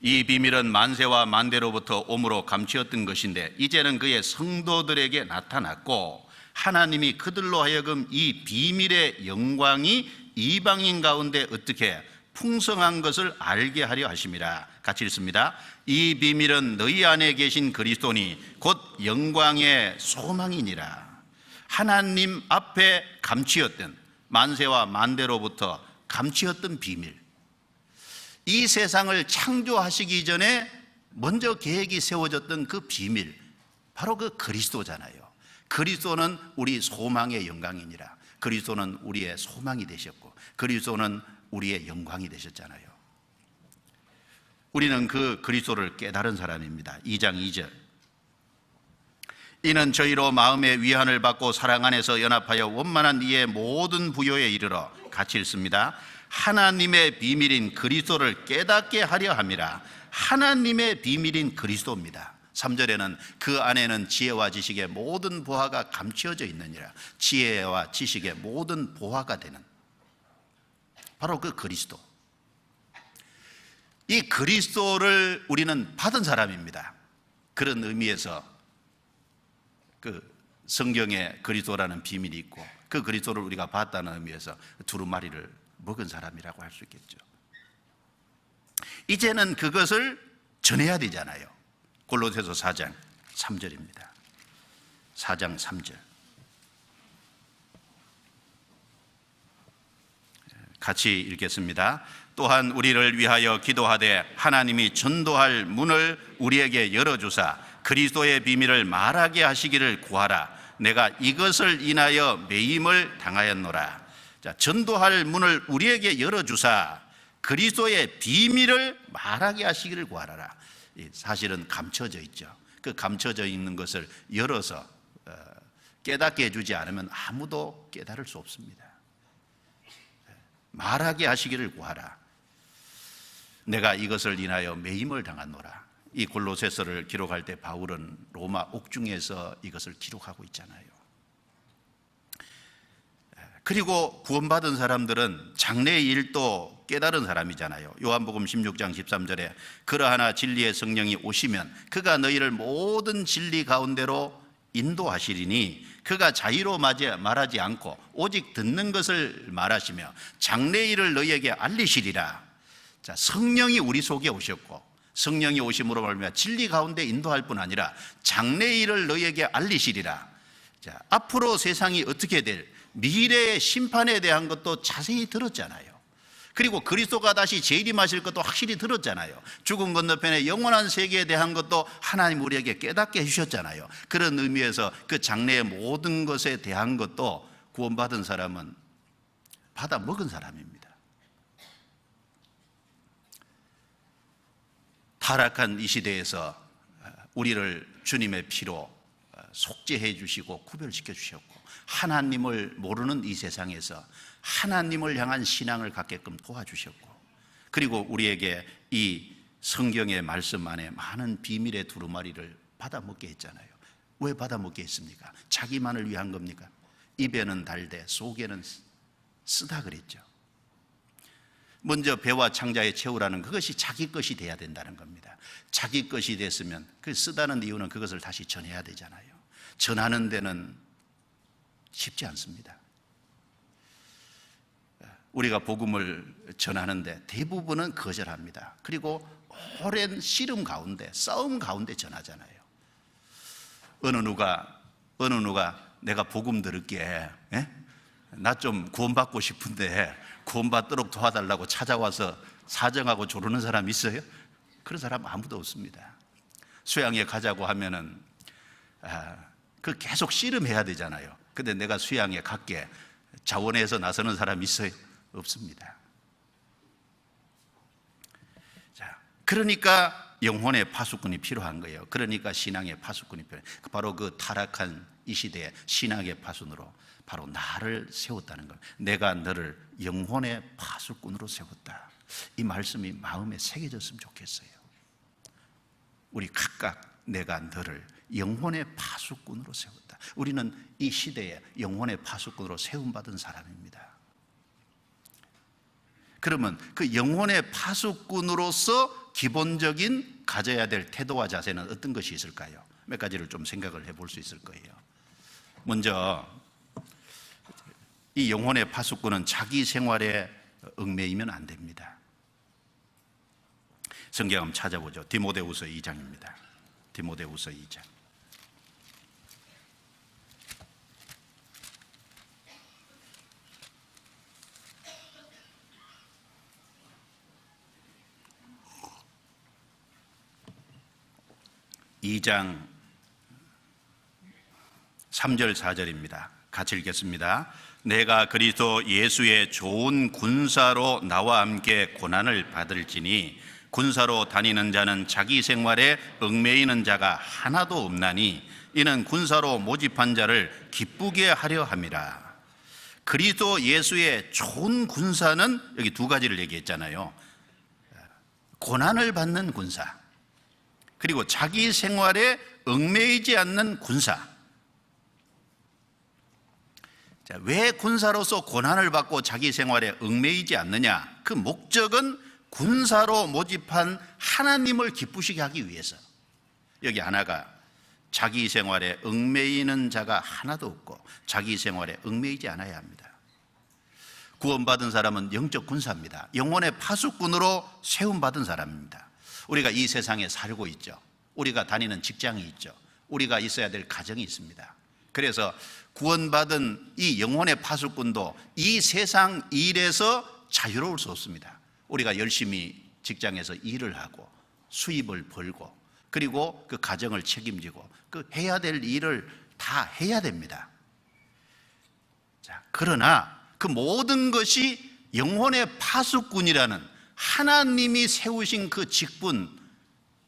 이 비밀은 만세와 만대로부터 오므로 감추었던 것인데 이제는 그의 성도들에게 나타났고 하나님이 그들로 하여금 이 비밀의 영광이 이방인 가운데 어떻게 풍성한 것을 알게 하려 하심이라. 같이 읽습니다. 이 비밀은 너희 안에 계신 그리스도니 곧 영광의 소망이니라. 하나님 앞에 감추었던, 만세와 만대로부터 감추었던 비밀, 이 세상을 창조하시기 전에 먼저 계획이 세워졌던 그 비밀, 바로 그 그리스도잖아요. 그리스도는 우리 소망의 영광이니라. 그리스도는 우리의 소망이 되셨고 그리스도는 우리의 영광이 되셨잖아요. 우리는 그 그리스도를 깨달은 사람입니다. 2장 2절. 이는 저희로 마음의 위안을 받고 사랑 안에서 연합하여 원만한 이의 모든 부요에 이르러, 같이 읽습니다. 하나님의 비밀인 그리스도를 깨닫게 하려 함이라. 하나님의 비밀인 그리스도입니다. 3절에는 그 안에는 지혜와 지식의 모든 보화가 감추어져 있느니라. 지혜와 지식의 모든 보화가 되는 바로 그 그리스도. 이 그리스도를 우리는 받은 사람입니다. 그런 의미에서 그 성경에 그리스도라는 비밀이 있고 그 그리스도를 우리가 봤다는 의미에서 두루마리를 먹은 사람이라고 할 수 있겠죠. 이제는 그것을 전해야 되잖아요. 골로새서 4장 3절입니다. 4장 3절 같이 읽겠습니다. 또한 우리를 위하여 기도하되 하나님이 전도할 문을 우리에게 열어주사 그리스도의 비밀을 말하게 하시기를 구하라. 내가 이것을 인하여 매임을 당하였노라. 자, 전도할 문을 우리에게 열어주사 그리스도의 비밀을 말하게 하시기를 구하라. 사실은 감춰져 있죠. 그 감춰져 있는 것을 열어서 깨닫게 해주지 않으면 아무도 깨달을 수 없습니다. 말하게 하시기를 구하라. 내가 이것을 인하여 매임을 당하노라. 이 골로새서를 기록할 때 바울은 로마 옥중에서 이것을 기록하고 있잖아요. 그리고 구원받은 사람들은 장래의 일도 깨달은 사람이잖아요. 요한복음 16장 13절에 그러하나 진리의 성령이 오시면 그가 너희를 모든 진리 가운데로 인도하시리니 그가 자의로 말하지 않고 오직 듣는 것을 말하시며 장래의 일을 너희에게 알리시리라. 자, 성령이 우리 속에 오셨고 성령이 오심으로 말미암아 진리 가운데 인도할 뿐 아니라 장래의 일을 너희에게 알리시리라. 자, 앞으로 세상이 어떻게 될 미래의 심판에 대한 것도 자세히 들었잖아요. 그리고 그리스도가 다시 재림하실 것도 확실히 들었잖아요. 죽음 건너편의 영원한 세계에 대한 것도 하나님 우리에게 깨닫게 해주셨잖아요. 그런 의미에서 그 장래의 모든 것에 대한 것도 구원받은 사람은 받아 먹은 사람입니다. 타락한 이 시대에서 우리를 주님의 피로 속죄해 주시고 구별시켜 주셨고 하나님을 모르는 이 세상에서 하나님을 향한 신앙을 갖게끔 도와주셨고 그리고 우리에게 이 성경의 말씀 안에 많은 비밀의 두루마리를 받아먹게 했잖아요. 왜 받아먹게 했습니까? 자기만을 위한 겁니까? 입에는 달되 속에는 쓰다 그랬죠. 먼저 배와 창자에 채우라는 그것이 자기 것이 돼야 된다는 겁니다. 자기 것이 됐으면 그 쓰다는 이유는 그것을 다시 전해야 되잖아요. 전하는 데는 쉽지 않습니다. 우리가 복음을 전하는데 대부분은 거절합니다. 그리고 오랜 씨름 가운데 싸움 가운데 전하잖아요. 어느 누가 내가 복음 들을게, 나 좀 구원받고 싶은데 구원받도록 도와달라고 찾아와서 사정하고 조르는 사람 있어요? 그런 사람 아무도 없습니다. 수양에 가자고 하면은 그 계속 씨름해야 되잖아요. 근데 내가 수양에 갈게 자원해서 나서는 사람 있어요? 없습니다. 자, 그러니까 영혼의 파수꾼이 필요한 거예요. 그러니까 신앙의 파수꾼이 필요해요. 바로 그 타락한 이 시대의 신앙의 파수꾼으로 바로 나를 세웠다는 거예요. 내가 너를 영혼의 파수꾼으로 세웠다. 이 말씀이 마음에 새겨졌으면 좋겠어요. 우리 각각 내가 너를 영혼의 파수꾼으로 세웠다. 우리는 이 시대에 영혼의 파수꾼으로 세움받은 사람입니다. 그러면 그 영혼의 파수꾼으로서 기본적인 가져야 될 태도와 자세는 어떤 것이 있을까요? 몇 가지를 좀 생각을 해볼 수 있을 거예요. 먼저 이 영혼의 파수꾼은 자기 생활에 얽매이면 안 됩니다. 성경 한번 찾아보죠. 디모데후서 2장입니다. 디모데후서 2장. 이 장 3절 4절입니다. 같이 읽겠습니다. 내가 그리스도 예수의 좋은 군사로 나와 함께 고난을 받을지니 군사로 다니는 자는 자기 생활에 얽매이는 자가 하나도 없나니 이는 군사로 모집한 자를 기쁘게 하려 함이라. 그리스도 예수의 좋은 군사는 여기 두 가지를 얘기했잖아요. 고난을 받는 군사, 그리고 자기 생활에 얽매이지 않는 군사. 자, 왜 군사로서 고난을 받고 자기 생활에 얽매이지 않느냐? 그 목적은 군사로 모집한 하나님을 기쁘시게 하기 위해서. 여기 하나가 자기 생활에 얽매이는 자가 하나도 없고 자기 생활에 얽매이지 않아야 합니다. 구원받은 사람은 영적 군사입니다. 영혼의 파수꾼으로 세움받은 사람입니다. 우리가 이 세상에 살고 있죠. 우리가 다니는 직장이 있죠. 우리가 있어야 될 가정이 있습니다. 그래서 구원받은 이 영혼의 파수꾼도 이 세상 일에서 자유로울 수 없습니다. 우리가 열심히 직장에서 일을 하고 수입을 벌고 그리고 그 가정을 책임지고 그 해야 될 일을 다 해야 됩니다. 자, 그러나 그 모든 것이 영혼의 파수꾼이라는 하나님이 세우신 그 직분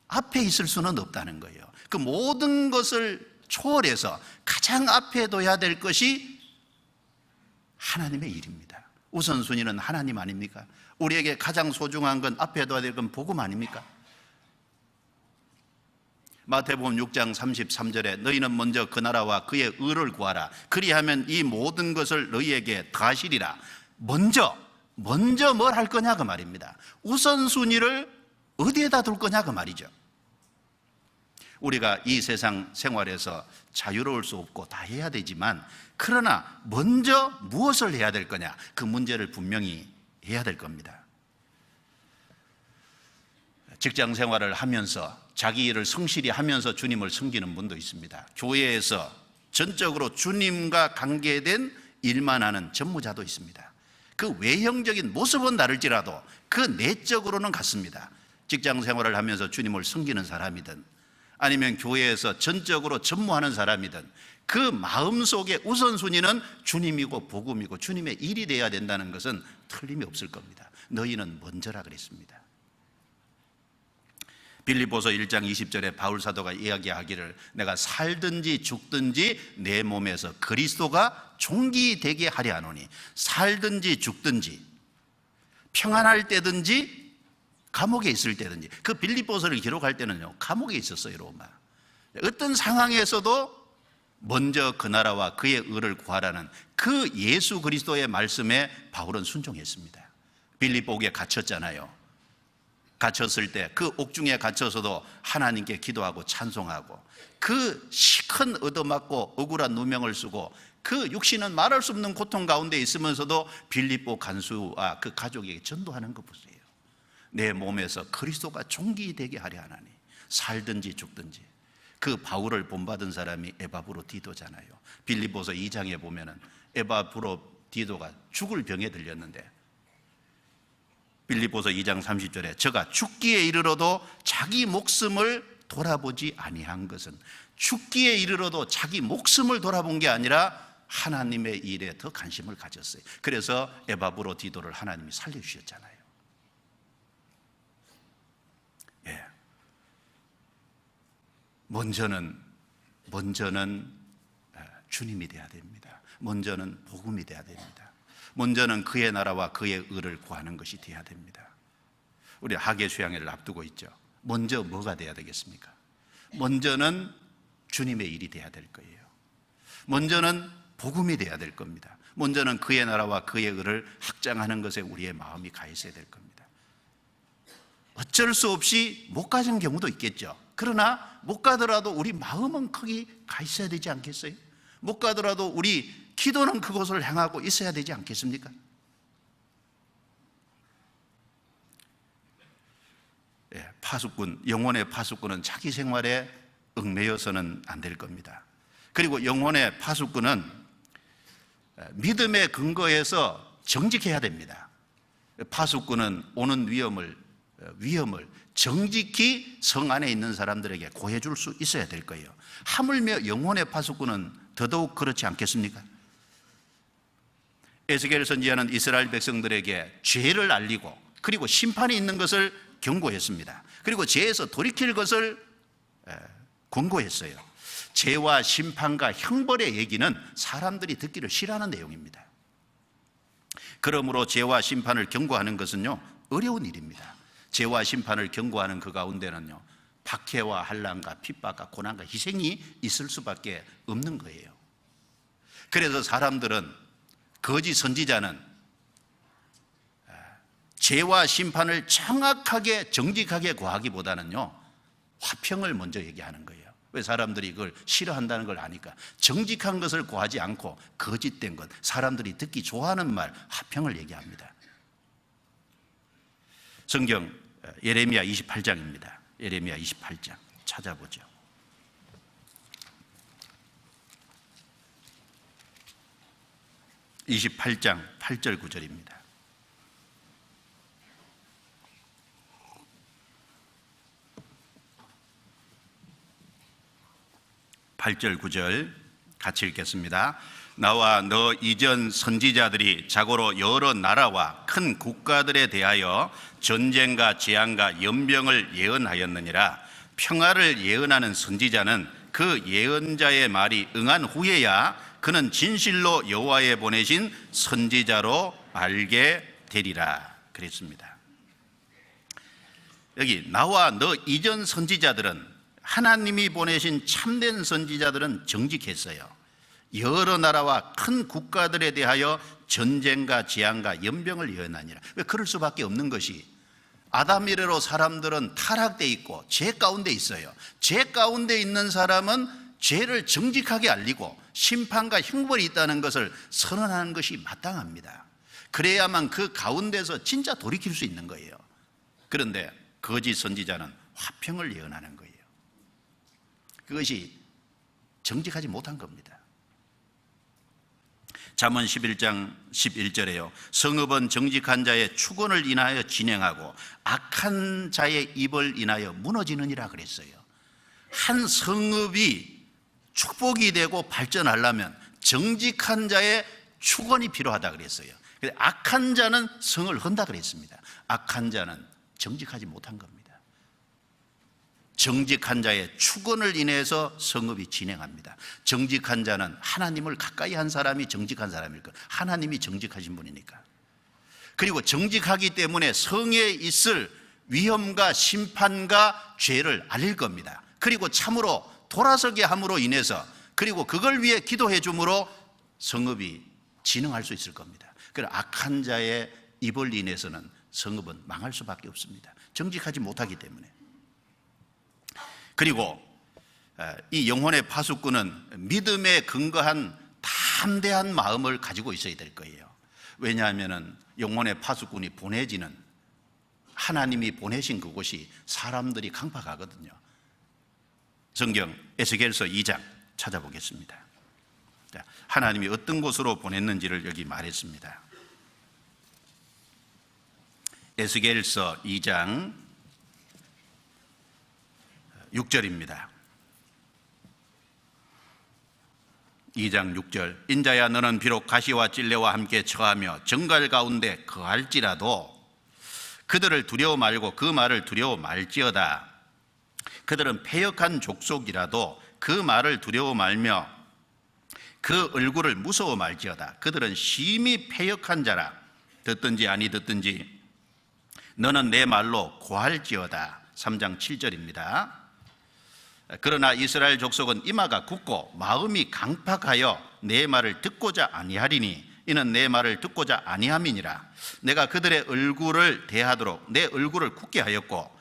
앞에 있을 수는 없다는 거예요. 그 모든 것을 초월해서 가장 앞에 둬야 될 것이 하나님의 일입니다. 우선순위는 하나님 아닙니까? 우리에게 가장 소중한 건 앞에 둬야 될 건 복음 아닙니까? 마태복음 6장 33절에 너희는 먼저 그 나라와 그의 의를 구하라. 그리하면 이 모든 것을 너희에게 더하시리라. 먼저 뭘 할 거냐 그 말입니다. 우선순위를 어디에다 둘 거냐 그 말이죠. 우리가 이 세상 생활에서 자유로울 수 없고 다 해야 되지만 그러나 먼저 무엇을 해야 될 거냐 그 문제를 분명히 해야 될 겁니다. 직장 생활을 하면서 자기 일을 성실히 하면서 주님을 섬기는 분도 있습니다. 교회에서 전적으로 주님과 관계된 일만 하는 전무자도 있습니다. 그 외형적인 모습은 다를지라도 그 내적으로는 같습니다. 직장 생활을 하면서 주님을 섬기는 사람이든 아니면 교회에서 전적으로 전무하는 사람이든 그 마음속의 우선순위는 주님이고 복음이고 주님의 일이 되어야 된다는 것은 틀림이 없을 겁니다. 너희는 먼저라 그랬습니다. 빌립보서 1장 20절에 바울 사도가 이야기하기를 내가 살든지 죽든지 내 몸에서 그리스도가 종기되게 하려 하노니 살든지 죽든지 평안할 때든지 감옥에 있을 때든지 그 빌립보서를 기록할 때는요 감옥에 있었어요. 로마 어떤 상황에서도 먼저 그 나라와 그의 의를 구하라는 그 예수 그리스도의 말씀에 바울은 순종했습니다. 빌립보에 갇혔잖아요. 갇혔을 때 그 옥중에 갇혀서도 하나님께 기도하고 찬송하고 그 시큰 얻어맞고 억울한 누명을 쓰고 그 육신은 말할 수 없는 고통 가운데 있으면서도 빌립보 간수와 그 가족에게 전도하는 것 보세요. 내 몸에서 그리스도가 종기되게 하려 하나니 살든지 죽든지. 그 바울을 본받은 사람이 에바브로디도잖아요. 빌립보서 2장에 보면은 에바브로디도가 죽을 병에 들렸는데 빌립보서 2장 30절에 저가 죽기에 이르러도 자기 목숨을 돌아보지 아니한 것은 죽기에 이르러도 자기 목숨을 돌아본 게 아니라 하나님의 일에 더 관심을 가졌어요. 그래서 에바브로디도를 하나님이 살려주셨잖아요. 먼저는 주님이 돼야 됩니다. 먼저는 복음이 돼야 됩니다. 먼저는 그의 나라와 그의 의를 구하는 것이 돼야 됩니다. 우리 하계 수양회를 앞두고 있죠. 먼저 뭐가 돼야 되겠습니까? 먼저는 주님의 일이 돼야 될 거예요. 먼저는 복음이 돼야 될 겁니다. 먼저는 그의 나라와 그의 의를 확장하는 것에 우리의 마음이 가 있어야 될 겁니다. 어쩔 수 없이 못 가는 경우도 있겠죠. 그러나 못 가더라도 우리 마음은 거기 가 있어야 되지 않겠어요? 못 가더라도 우리 기도는 그곳을 향하고 있어야 되지 않겠습니까? 파수꾼, 영혼의 파수꾼은 자기 생활에 얽매여서는 안 될 겁니다. 그리고 영혼의 파수꾼은 믿음의 근거에서 정직해야 됩니다. 파수꾼은 오는 위험을 정직히 성 안에 있는 사람들에게 고해줄 수 있어야 될 거예요. 하물며 영혼의 파수꾼은 더더욱 그렇지 않겠습니까? 에스겔 선지자는 이스라엘 백성들에게 죄를 알리고 그리고 심판이 있는 것을 경고했습니다. 그리고 죄에서 돌이킬 것을 권고했어요. 죄와 심판과 형벌의 얘기는 사람들이 듣기를 싫어하는 내용입니다. 그러므로 죄와 심판을 경고하는 것은요, 어려운 일입니다. 죄와 심판을 경고하는 그 가운데는요, 박해와 환난과 핍박과 고난과 희생이 있을 수밖에 없는 거예요. 그래서 사람들은, 거짓 선지자는 죄와 심판을 정확하게 정직하게 구하기보다는요, 화평을 먼저 얘기하는 거예요. 왜? 사람들이 그걸 싫어한다는 걸 아니까. 정직한 것을 구하지 않고 거짓된 것, 사람들이 듣기 좋아하는 말, 화평을 얘기합니다. 성경 예레미야 28장입니다. 예레미야 28장 찾아보죠. (28장) 8절 9절입니다. 8절 9절 같이 읽겠습니다. 나와 너 이전 선지자들이 자고로 여러 나라와 큰 국가들에 대하여 전쟁과 재앙과 연병을 예언하였느니라. 평화를 예언하는 선지자는 그 예언자의 말이 응한 후에야 그는 진실로 여호와의 보내신 선지자로 알게 되리라 그랬습니다. 여기 나와 너 이전 선지자들은, 하나님이 보내신 참된 선지자들은 정직했어요. 여러 나라와 큰 국가들에 대하여 전쟁과 재앙과 연병을 예언하니라. 왜? 그럴 수밖에 없는 것이, 아담 이래로 사람들은 타락되어 있고 죄 가운데 있어요. 죄 가운데 있는 사람은 죄를 정직하게 알리고 심판과 형벌이 있다는 것을 선언하는 것이 마땅합니다. 그래야만 그 가운데서 진짜 돌이킬 수 있는 거예요. 그런데 거짓 선지자는 화평을 예언하는 거예요. 그것이 정직하지 못한 겁니다. 잠언 11장 11절에요. 성읍은 정직한 자의 축원을 인하여 진행하고 악한 자의 입을 인하여 무너지느니라 그랬어요. 한 성읍이 축복이 되고 발전하려면 정직한 자의 축원이 필요하다 그랬어요. 악한 자는 성을 헌다 그랬습니다. 악한 자는 정직하지 못한 겁니다. 정직한 자의 축원을 인해서 성읍이 진행합니다. 정직한 자는 하나님을 가까이 한 사람이 정직한 사람일 거예요. 하나님이 정직하신 분이니까. 그리고 정직하기 때문에 성에 있을 위험과 심판과 죄를 알릴 겁니다. 그리고 참으로 돌아서게 함으로 인해서, 그리고 그걸 위해 기도해 줌으로 성읍이 진흥할 수 있을 겁니다. 그래서 악한 자의 입을 인해서는 성읍은 망할 수밖에 없습니다. 정직하지 못하기 때문에. 그리고 이 영혼의 파수꾼은 믿음에 근거한 담대한 마음을 가지고 있어야 될 거예요. 왜냐하면 영혼의 파수꾼이 보내지는, 하나님이 보내신 그곳이 사람들이 강팍하거든요. 성경 에스겔서 2장 찾아보겠습니다. 하나님이 어떤 곳으로 보냈는지를 여기 말했습니다. 에스겔서 2장 6절입니다. 2장 6절. 인자야, 너는 비록 가시와 찔레와 함께 처하며 정갈 가운데 거할지라도 그들을 두려워 말고 그 말을 두려워 말지어다. 그들은 패역한 족속이라도 그 말을 두려워 말며 그 얼굴을 무서워 말지어다. 그들은 심히 패역한 자라. 듣든지 아니 듣든지 너는 내 말로 고할지어다. 3장 7절입니다. 그러나 이스라엘 족속은 이마가 굳고 마음이 강팍하여 내 말을 듣고자 아니하리니 이는 내 말을 듣고자 아니함이니라. 내가 그들의 얼굴을 대하도록 내 얼굴을 굳게 하였고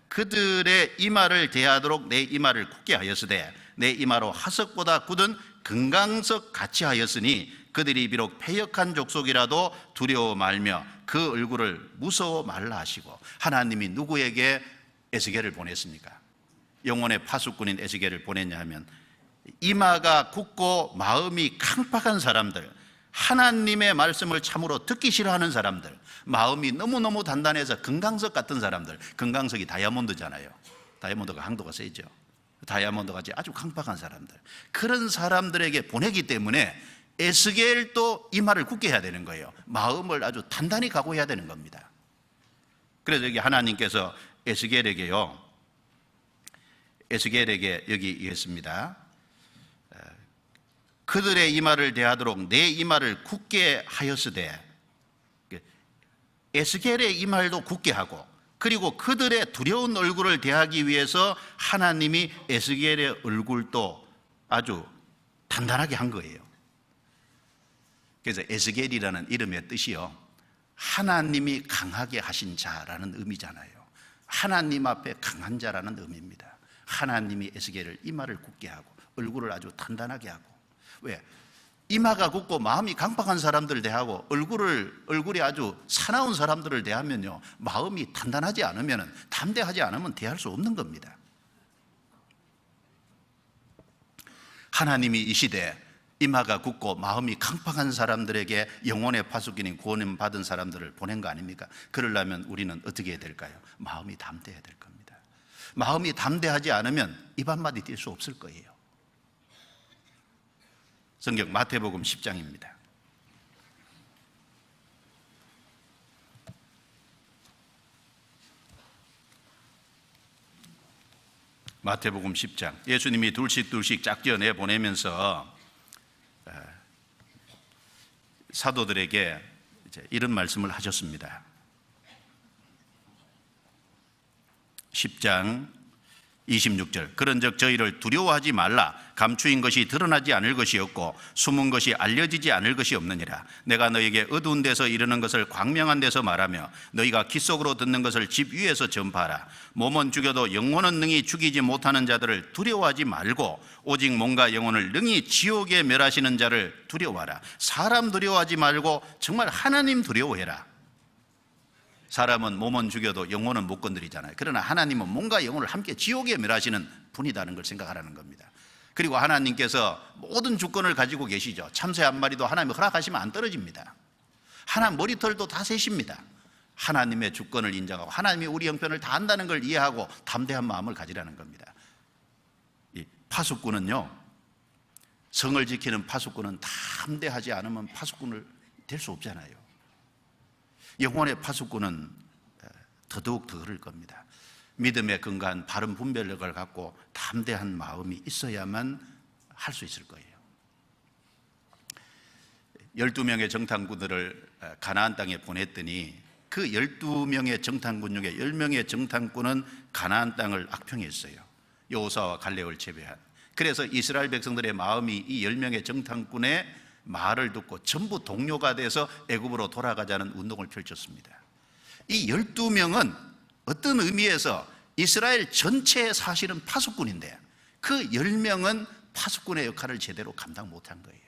그들의 이마를 대하도록 내 이마를 굳게 하였으되 내 이마로 하석보다 굳은 금강석 같이 하였으니 그들이 비록 패역한 족속이라도 두려워 말며 그 얼굴을 무서워 말라 하시고. 하나님이 누구에게 에스겔을 보냈습니까? 영혼의 파수꾼인 에스겔을 보냈냐 하면 이마가 굳고 마음이 강팍한 사람들, 하나님의 말씀을 참으로 듣기 싫어하는 사람들, 마음이 너무너무 단단해서 금강석 같은 사람들. 금강석이 다이아몬드잖아요. 다이아몬드가 강도가 세죠. 다이아몬드 같이 아주 강팍한 사람들, 그런 사람들에게 보내기 때문에 에스겔도 이마를 굳게 해야 되는 거예요. 마음을 아주 단단히 각오해야 되는 겁니다. 그래서 여기 하나님께서 에스겔에게 여기 이랬습니다. 그들의 이마를 대하도록 내 이마를 굳게 하였으되, 에스겔의 이마도 굳게 하고 그리고 그들의 두려운 얼굴을 대하기 위해서 하나님이 에스겔의 얼굴도 아주 단단하게 한 거예요. 그래서 에스겔이라는 이름의 뜻이요, 하나님이 강하게 하신 자라는 의미잖아요. 하나님 앞에 강한 자라는 의미입니다. 하나님이 에스겔을 이마를 굳게 하고 얼굴을 아주 단단하게 하고. 왜? 이마가 굳고 마음이 강팍한 사람들 대하고 얼굴이 아주 사나운 사람들을 대하면요, 마음이 단단하지 않으면, 담대하지 않으면 대할 수 없는 겁니다. 하나님이 이 시대에 이마가 굳고 마음이 강팍한 사람들에게 영혼의 파수꾼인 구원을 받은 사람들을 보낸 거 아닙니까? 그러려면 우리는 어떻게 해야 될까요? 마음이 담대해야 될 겁니다. 마음이 담대하지 않으면 입 한마디 뗄 수 없을 거예요. 성경 마태복음 10장입니다. 마태복음 10장. 예수님이 둘씩 짝지어 내보내면서 사도들에게 이런 말씀을 하셨습니다. 10장 26절. 그런즉 저희를 두려워하지 말라. 감추인 것이 드러나지 않을 것이 없고 숨은 것이 알려지지 않을 것이 없느니라. 내가 너에게 어두운 데서 이르는 것을 광명한 데서 말하며 너희가 귀 속으로 듣는 것을 집 위에서 전파하라. 몸은 죽여도 영혼은 능히 죽이지 못하는 자들을 두려워하지 말고 오직 몸과 영혼을 능히 지옥에 멸하시는 자를 두려워하라. 사람 두려워하지 말고 정말 하나님 두려워해라. 사람은 몸은 죽여도 영혼은 못 건드리잖아요. 그러나 하나님은 몸과 영혼을 함께 지옥에 멸하시는 분이라는 걸 생각하라는 겁니다. 그리고 하나님께서 모든 주권을 가지고 계시죠. 참새 한 마리도 하나님이 허락하시면 안 떨어집니다. 하나님 머리털도 다 세십니다. 하나님의 주권을 인정하고 하나님이 우리 형편을 다 안다는 걸 이해하고 담대한 마음을 가지라는 겁니다. 이 파수꾼은요, 성을 지키는 파수꾼은 담대하지 않으면 파수꾼을 될 수 없잖아요. 영혼의 파수꾼은 더더욱 더 그럴 겁니다. 믿음에 근거한 바른 분별력을 갖고 담대한 마음이 있어야만 할 수 있을 거예요. 12명의 정탐꾼들을 가나안 땅에 보냈더니 그 12명의 정탐꾼 중에 10명의 정탐꾼은 가나안 땅을 악평했어요. 여호수아와 갈렙을 제외한. 그래서 이스라엘 백성들의 마음이 이 10명의 정탐꾼의 말을 듣고 전부 동료가 돼서 애굽으로 돌아가자는 운동을 펼쳤습니다. 이 12명은 어떤 의미에서 이스라엘 전체의 사실은 파수꾼인데 그 10명은 파수꾼의 역할을 제대로 감당 못한 거예요.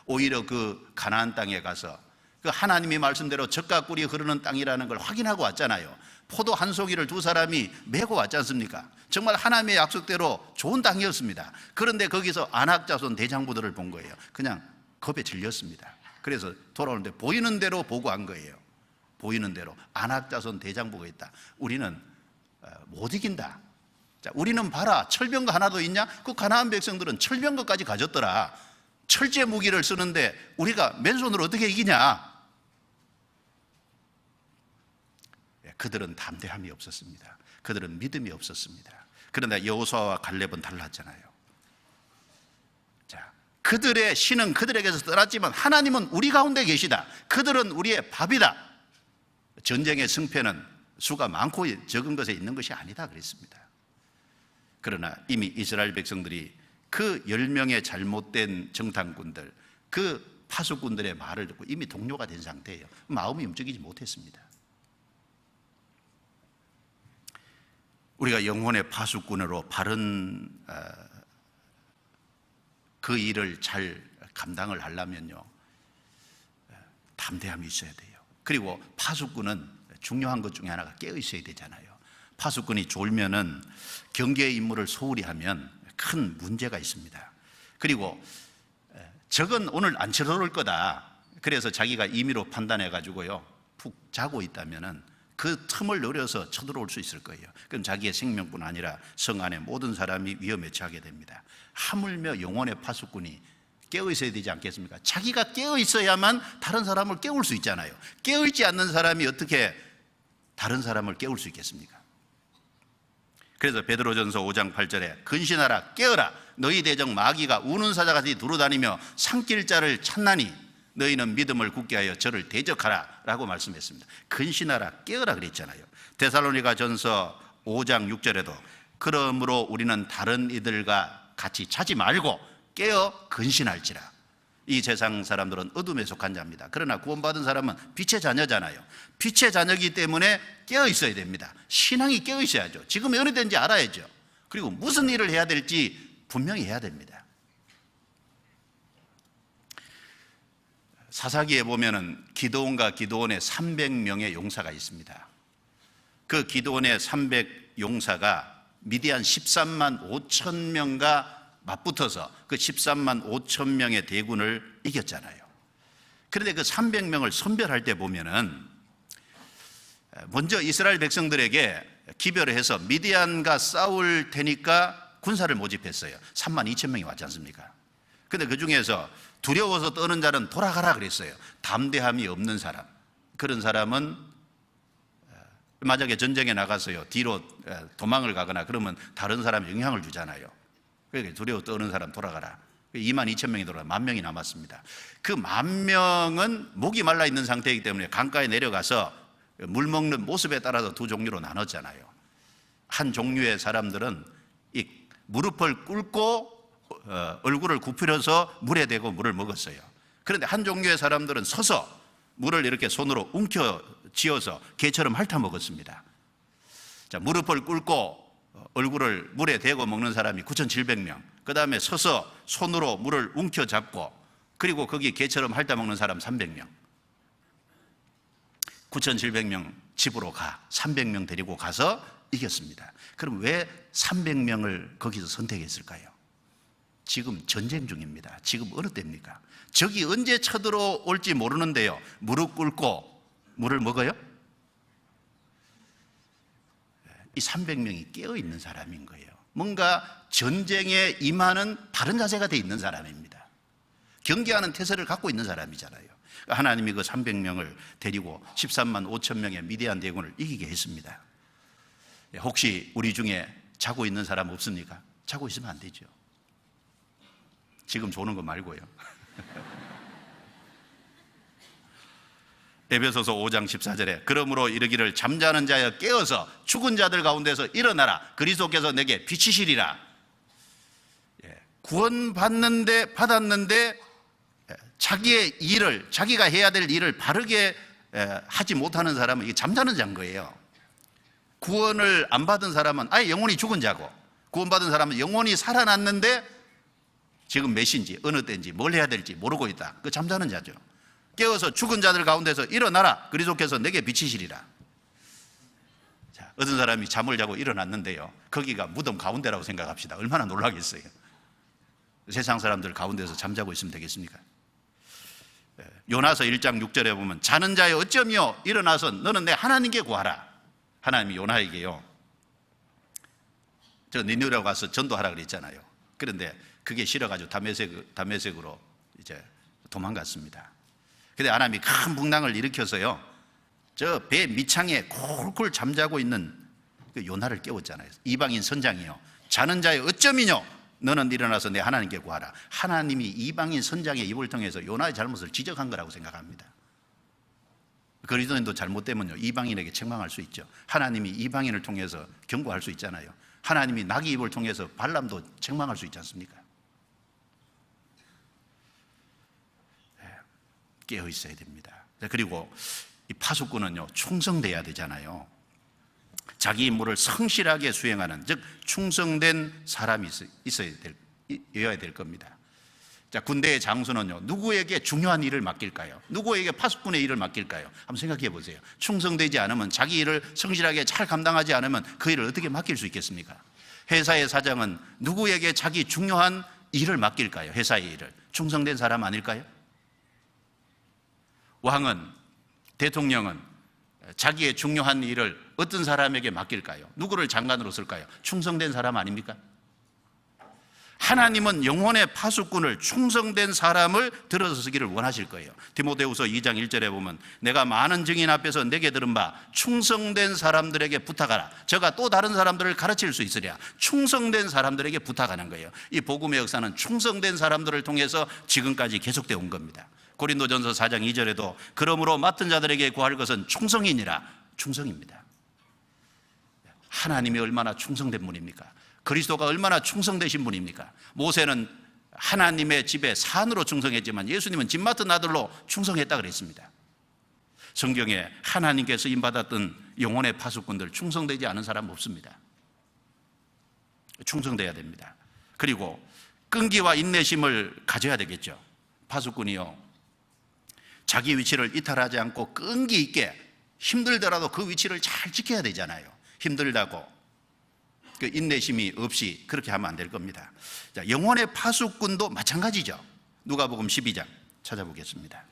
오히려 그 가나안 땅에 가서 그 하나님이 말씀대로 젖과 꿀이 흐르는 땅이라는 걸 확인하고 왔잖아요. 포도 한 송이를 두 사람이 메고 왔지 않습니까? 정말 하나님의 약속대로 좋은 땅이었습니다. 그런데 거기서 아낙 자손 대장부들을 본 거예요. 그냥 겁에 질렸습니다. 그래서 돌아오는데 보이는 대로 보고한 거예요. 보이는 대로 아낙 자손 대장부가 있다. 우리는 못 이긴다. 자, 우리는 봐라, 철병거 하나도 있냐? 그 가나안 백성들은 철병거까지 가졌더라. 철제 무기를 쓰는데 우리가 맨손으로 어떻게 이기냐? 그들은 담대함이 없었습니다. 그들은 믿음이 없었습니다. 그런데 여호수아와 갈렙은 달랐잖아요. 자, 그들의 신은 그들에게서 떠났지만 하나님은 우리 가운데 계시다. 그들은 우리의 밥이다. 전쟁의 승패는 수가 많고 적은 것에 있는 것이 아니다 그랬습니다. 그러나 이미 이스라엘 백성들이 그 10명의 잘못된 정탐꾼들, 그 파수꾼들의 말을 듣고 이미 동료가 된 상태예요. 마음이 움직이지 못했습니다. 우리가 영혼의 파수꾼으로 바른 그 일을 잘 감당을 하려면요, 담대함이 있어야 돼요. 그리고 파수꾼은 중요한 것 중에 하나가 깨어 있어야 되잖아요. 파수꾼이 졸면은 경계의 임무를 소홀히 하면 큰 문제가 있습니다. 그리고 적은 오늘 안 쳐들어올 거다. 그래서 자기가 임의로 판단해 가지고요 푹 자고 있다면은 그 틈을 노려서 쳐들어올 수 있을 거예요. 그럼 자기의 생명뿐 아니라 성 안의 모든 사람이 위험에 처하게 됩니다. 하물며 영혼의 파수꾼이 깨어 있어야 되지 않겠습니까? 자기가 깨어 있어야만 다른 사람을 깨울 수 있잖아요. 깨어 있지 않는 사람이 어떻게 다른 사람을 깨울 수 있겠습니까? 그래서 베드로전서 5장 8절에 근신하라 깨어라 너희 대적 마귀가 우는 사자같이 두루다니며 삼킬 자를 찾나니 너희는 믿음을 굳게 하여 저를 대적하라 라고 말씀했습니다. 근신하라 깨어라 그랬잖아요. 데살로니가 전서 5장 6절에도 그러므로 우리는 다른 이들과 같이 자지 말고 깨어 근신할지라. 이 세상 사람들은 어둠에 속한 자입니다. 그러나 구원받은 사람은 빛의 자녀잖아요. 빛의 자녀이기 때문에 깨어 있어야 됩니다. 신앙이 깨어 있어야죠. 지금 어느 때인지 알아야죠. 그리고 무슨 일을 해야 될지 분명히 해야 됩니다. 사사기에 보면은 기드온과 기드온의 300명의 용사가 있습니다. 그 기드온의 300 용사가 미디안 13만 5천 명과 맞붙어서 그 13만 5천 명의 대군을 이겼잖아요. 그런데 그 300명을 선별할 때 보면은 먼저 이스라엘 백성들에게 기별을 해서 미디안과 싸울 테니까 군사를 모집했어요. 3만 2천 명이 왔지 않습니까? 근데 그 중에서 두려워서 떠는 자는 돌아가라 그랬어요. 담대함이 없는 사람, 그런 사람은 만약에 전쟁에 나가서요 뒤로 도망을 가거나 그러면 다른 사람에 영향을 주잖아요. 그러니까 두려워 떠는 사람 돌아가라. 2만 2천 명이 돌아가 10,000명이 남았습니다. 그 10,000명은 목이 말라 있는 상태이기 때문에 강가에 내려가서 물 먹는 모습에 따라서 두 종류로 나눴잖아요. 한 종류의 사람들은 이 무릎을 꿇고 얼굴을 굽히려서 물에 대고 물을 먹었어요. 그런데 한 종류의 사람들은 서서 물을 이렇게 손으로 움켜 쥐어서 개처럼 핥아 먹었습니다. 자, 무릎을 꿇고 얼굴을 물에 대고 먹는 사람이 9,700명, 그 다음에 서서 손으로 물을 움켜 잡고 그리고 거기 개처럼 핥아 먹는 사람 300명. 9,700명 집으로 가 300명 데리고 가서 이겼습니다. 그럼 왜 300명을 거기서 선택했을까요? 지금 전쟁 중입니다. 지금 어느 때입니까? 적이 언제 쳐들어올지 모르는데요 무릎 꿇고 물을 먹어요? 이 300명이 깨어있는 사람인 거예요. 뭔가 전쟁에 임하는 바른 자세가 돼 있는 사람입니다. 경계하는 태세를 갖고 있는 사람이잖아요. 하나님이 그 300명을 데리고 13만 5천 명의 미디안 대군을 이기게 했습니다. 혹시 우리 중에 자고 있는 사람 없습니까? 자고 있으면 안 되죠. 지금 조는 거 말고요. 에베소서 5장 14절에 그러므로 이르기를 잠자는 자여 깨어서 죽은 자들 가운데서 일어나라 그리스도께서 내게 비치시리라. 구원받는데 받았는데 자기의 일을 자기가 해야 될 일을 바르게 하지 못하는 사람은 이게 잠자는 자인 거예요. 구원을 안 받은 사람은 아예 영혼이 죽은 자고 구원받은 사람은 영혼이 살아났는데 지금 몇 시인지 어느 때인지 뭘 해야 될지 모르고 있다. 그 잠자는 자죠. 깨어서 죽은 자들 가운데서 일어나라 그리스도께서 내게 비치시리라. 자, 어떤 사람이 잠을 자고 일어났는데요 거기가 무덤 가운데라고 생각합시다. 얼마나 놀라겠어요. 세상 사람들 가운데서 잠자고 있으면 되겠습니까? 요나서 1장 6절에 보면 자는 자여 어쩌며 일어나서 너는 내 하나님께 구하라. 하나님이 요나에게요 저 니느웨로 가서 전도하라 그랬잖아요. 그런데 그게 싫어가지고 다메섹으로 이제 도망갔습니다. 근데 하나님이 큰 풍랑을 일으켜서요 저 배 밑창에 콜콜 잠자고 있는 요나를 깨웠잖아요. 이방인 선장이요, 자는 자의 어쩌미뇨, 너는 일어나서 내 하나님께 구하라. 하나님이 이방인 선장의 입을 통해서 요나의 잘못을 지적한 거라고 생각합니다. 그리스도인도 잘못되면요, 이방인에게 책망할 수 있죠. 하나님이 이방인을 통해서 경고할 수 있잖아요. 하나님이 나귀 입을 통해서 발람도 책망할 수 있지 않습니까? 깨어 있어야 됩니다. 그리고 이 파수꾼은요, 충성돼야 되잖아요. 자기 임무를 성실하게 수행하는, 즉 충성된 사람이 있어야 될 겁니다. 자, 군대의 장수는요, 누구에게 중요한 일을 맡길까요? 누구에게 파수꾼의 일을 맡길까요? 한번 생각해 보세요. 충성되지 않으면, 자기 일을 성실하게 잘 감당하지 않으면 그 일을 어떻게 맡길 수 있겠습니까? 회사의 사장은 누구에게 자기 중요한 일을 맡길까요? 회사의 일을. 충성된 사람 아닐까요? 왕은, 대통령은 자기의 중요한 일을 어떤 사람에게 맡길까요? 누구를 장관으로 쓸까요? 충성된 사람 아닙니까? 하나님은 영혼의 파수꾼을, 충성된 사람을 들어서 쓰기를 원하실 거예요. 디모데후서 2장 1절에 보면 내가 많은 증인 앞에서 내게 들은 바 충성된 사람들에게 부탁하라. 저가 또 다른 사람들을 가르칠 수 있으랴. 충성된 사람들에게 부탁하는 거예요. 이 복음의 역사는 충성된 사람들을 통해서 지금까지 계속되어 온 겁니다. 고린도전서 4장 2절에도 그러므로 맡은 자들에게 구할 것은 충성이니라. 충성입니다. 하나님이 얼마나 충성된 분입니까? 그리스도가 얼마나 충성되신 분입니까? 모세는 하나님의 집에 산으로 충성했지만 예수님은 집 맡은 아들로 충성했다 그랬습니다. 성경에 하나님께서 임받았던 영혼의 파수꾼들, 충성되지 않은 사람 없습니다. 충성돼야 됩니다. 그리고 끈기와 인내심을 가져야 되겠죠. 파수꾼이요, 자기 위치를 이탈하지 않고 끈기 있게, 힘들더라도 그 위치를 잘 지켜야 되잖아요. 힘들다고 그 인내심이 없이 그렇게 하면 안 될 겁니다. 자, 영혼의 파수꾼도 마찬가지죠. 누가복음 12장 찾아보겠습니다.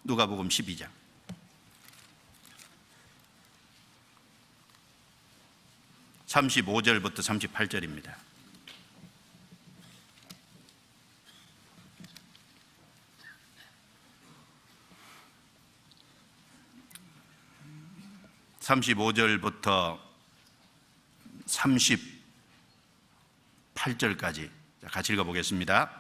누가복음 12장 35절부터 38절입니다. (35절부터) 38절까지 같이 읽어보겠습니다.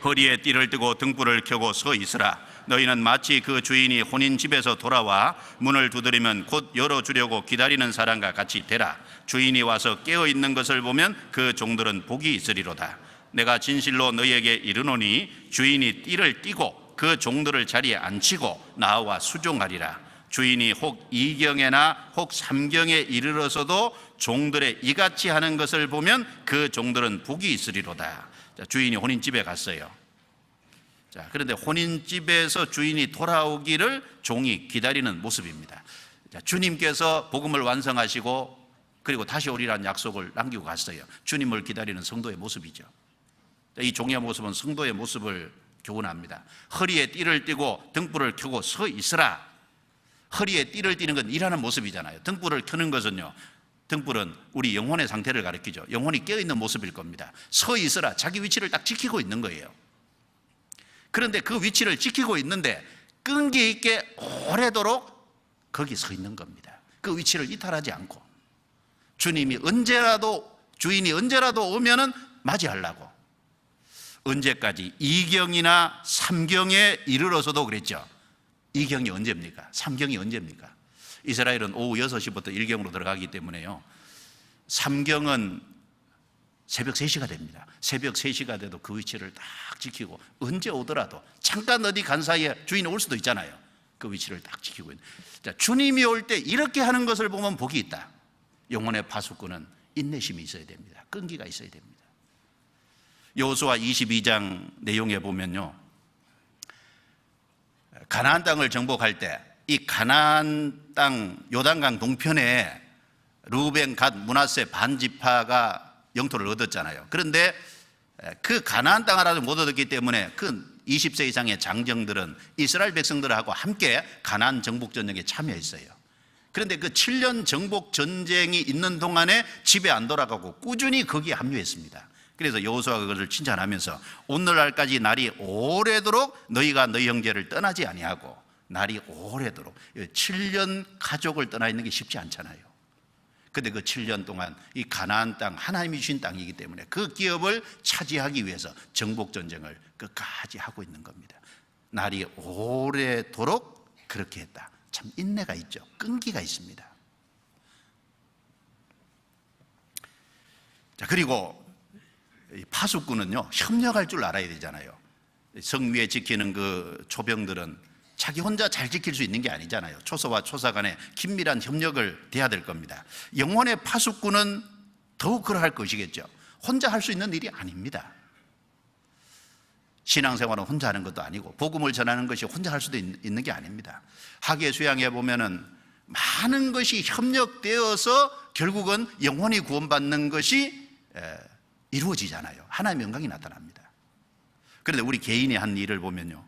허리에 띠를 띠고 등불을 켜고 서 있으라. 너희는 마치 그 주인이 혼인집에서 돌아와 문을 두드리면 곧 열어주려고 기다리는 사람과 같이 되라. 주인이 와서 깨어있는 것을 보면 그 종들은 복이 있으리로다. 내가 진실로 너희에게 이르노니 주인이 띠를 띠고 그 종들을 자리에 앉히고 나와 수종하리라. 주인이 혹 2경에나 혹 3경에 이르러서도 종들의 이같이 하는 것을 보면 그 종들은 복이 있으리로다. 자, 주인이 혼인집에 갔어요. 자, 그런데 혼인집에서 주인이 돌아오기를 종이 기다리는 모습입니다. 자, 주님께서 복음을 완성하시고 그리고 다시 오리라는 약속을 남기고 갔어요. 주님을 기다리는 성도의 모습이죠. 자, 이 종의 모습은 성도의 모습을 교훈합니다. 허리에 띠를 띠고 등불을 켜고 서 있으라. 허리에 띠를 띠는 건 일하는 모습이잖아요. 등불을 켜는 것은요, 등불은 우리 영혼의 상태를 가리키죠. 영혼이 깨어있는 모습일 겁니다. 서 있으라. 자기 위치를 딱 지키고 있는 거예요. 그런데 그 위치를 지키고 있는데 끈기 있게 오래도록 거기 서 있는 겁니다. 그 위치를 이탈하지 않고 주인이 언제라도 오면은 맞이하려고. 언제까지? 2경이나 3경에 이르러서도 그랬죠. 2경이 언제입니까? 3경이 언제입니까? 이스라엘은 오후 6시부터 1경으로 들어가기 때문에요, 3경은 새벽 3시가 됩니다. 새벽 3시가 돼도 그 위치를 딱 지키고, 언제 오더라도 잠깐 어디 간 사이에 주인이 올 수도 있잖아요. 그 위치를 딱 지키고 있는. 자, 주님이 올 때 이렇게 하는 것을 보면 복이 있다. 영혼의 파수꾼은 인내심이 있어야 됩니다. 끈기가 있어야 됩니다. 여호수아 22장 내용에 보면요, 가나안 땅을 정복할 때 이 가나안 땅 요단강 동편에 르우벤, 갓, 므낫세 반지파가 영토를 얻었잖아요. 그런데 그 가나안 땅을 아직 못 얻었기 때문에 그 20세 이상의 장정들은 이스라엘 백성들하고 함께 가나안 정복 전쟁에 참여했어요. 그런데 그 7년 정복 전쟁이 있는 동안에 집에 안 돌아가고 꾸준히 거기에 합류했습니다. 그래서 여호수아가 그것을 칭찬하면서 오늘날까지 날이 오래도록 너희가 너희 형제를 떠나지 아니하고, 날이 오래도록 7년 가족을 떠나 있는 게 쉽지 않잖아요. 근데 그 7년 동안 이 가나안 땅, 하나님이 주신 땅이기 때문에 그 기업을 차지하기 위해서 정복 전쟁을 끝까지 하고 있는 겁니다. 날이 오래도록 그렇게 했다. 참 인내가 있죠. 끈기가 있습니다. 자, 그리고 파수꾼은요, 협력할 줄 알아야 되잖아요. 성위에 지키는 그 초병들은 자기 혼자 잘 지킬 수 있는 게 아니잖아요. 초소와 초사 간에 긴밀한 협력을 돼야 될 겁니다. 영혼의 파수꾼은 더욱 그러할 것이겠죠. 혼자 할 수 있는 일이 아닙니다. 신앙생활은 혼자 하는 것도 아니고 복음을 전하는 것이 혼자 할 수도 있는 게 아닙니다. 학예 수양에 보면은 많은 것이 협력되어서 결국은 영혼이 구원받는 것이 이루어지잖아요. 하나님의 영광이 나타납니다. 그런데 우리 개인이 한 일을 보면요,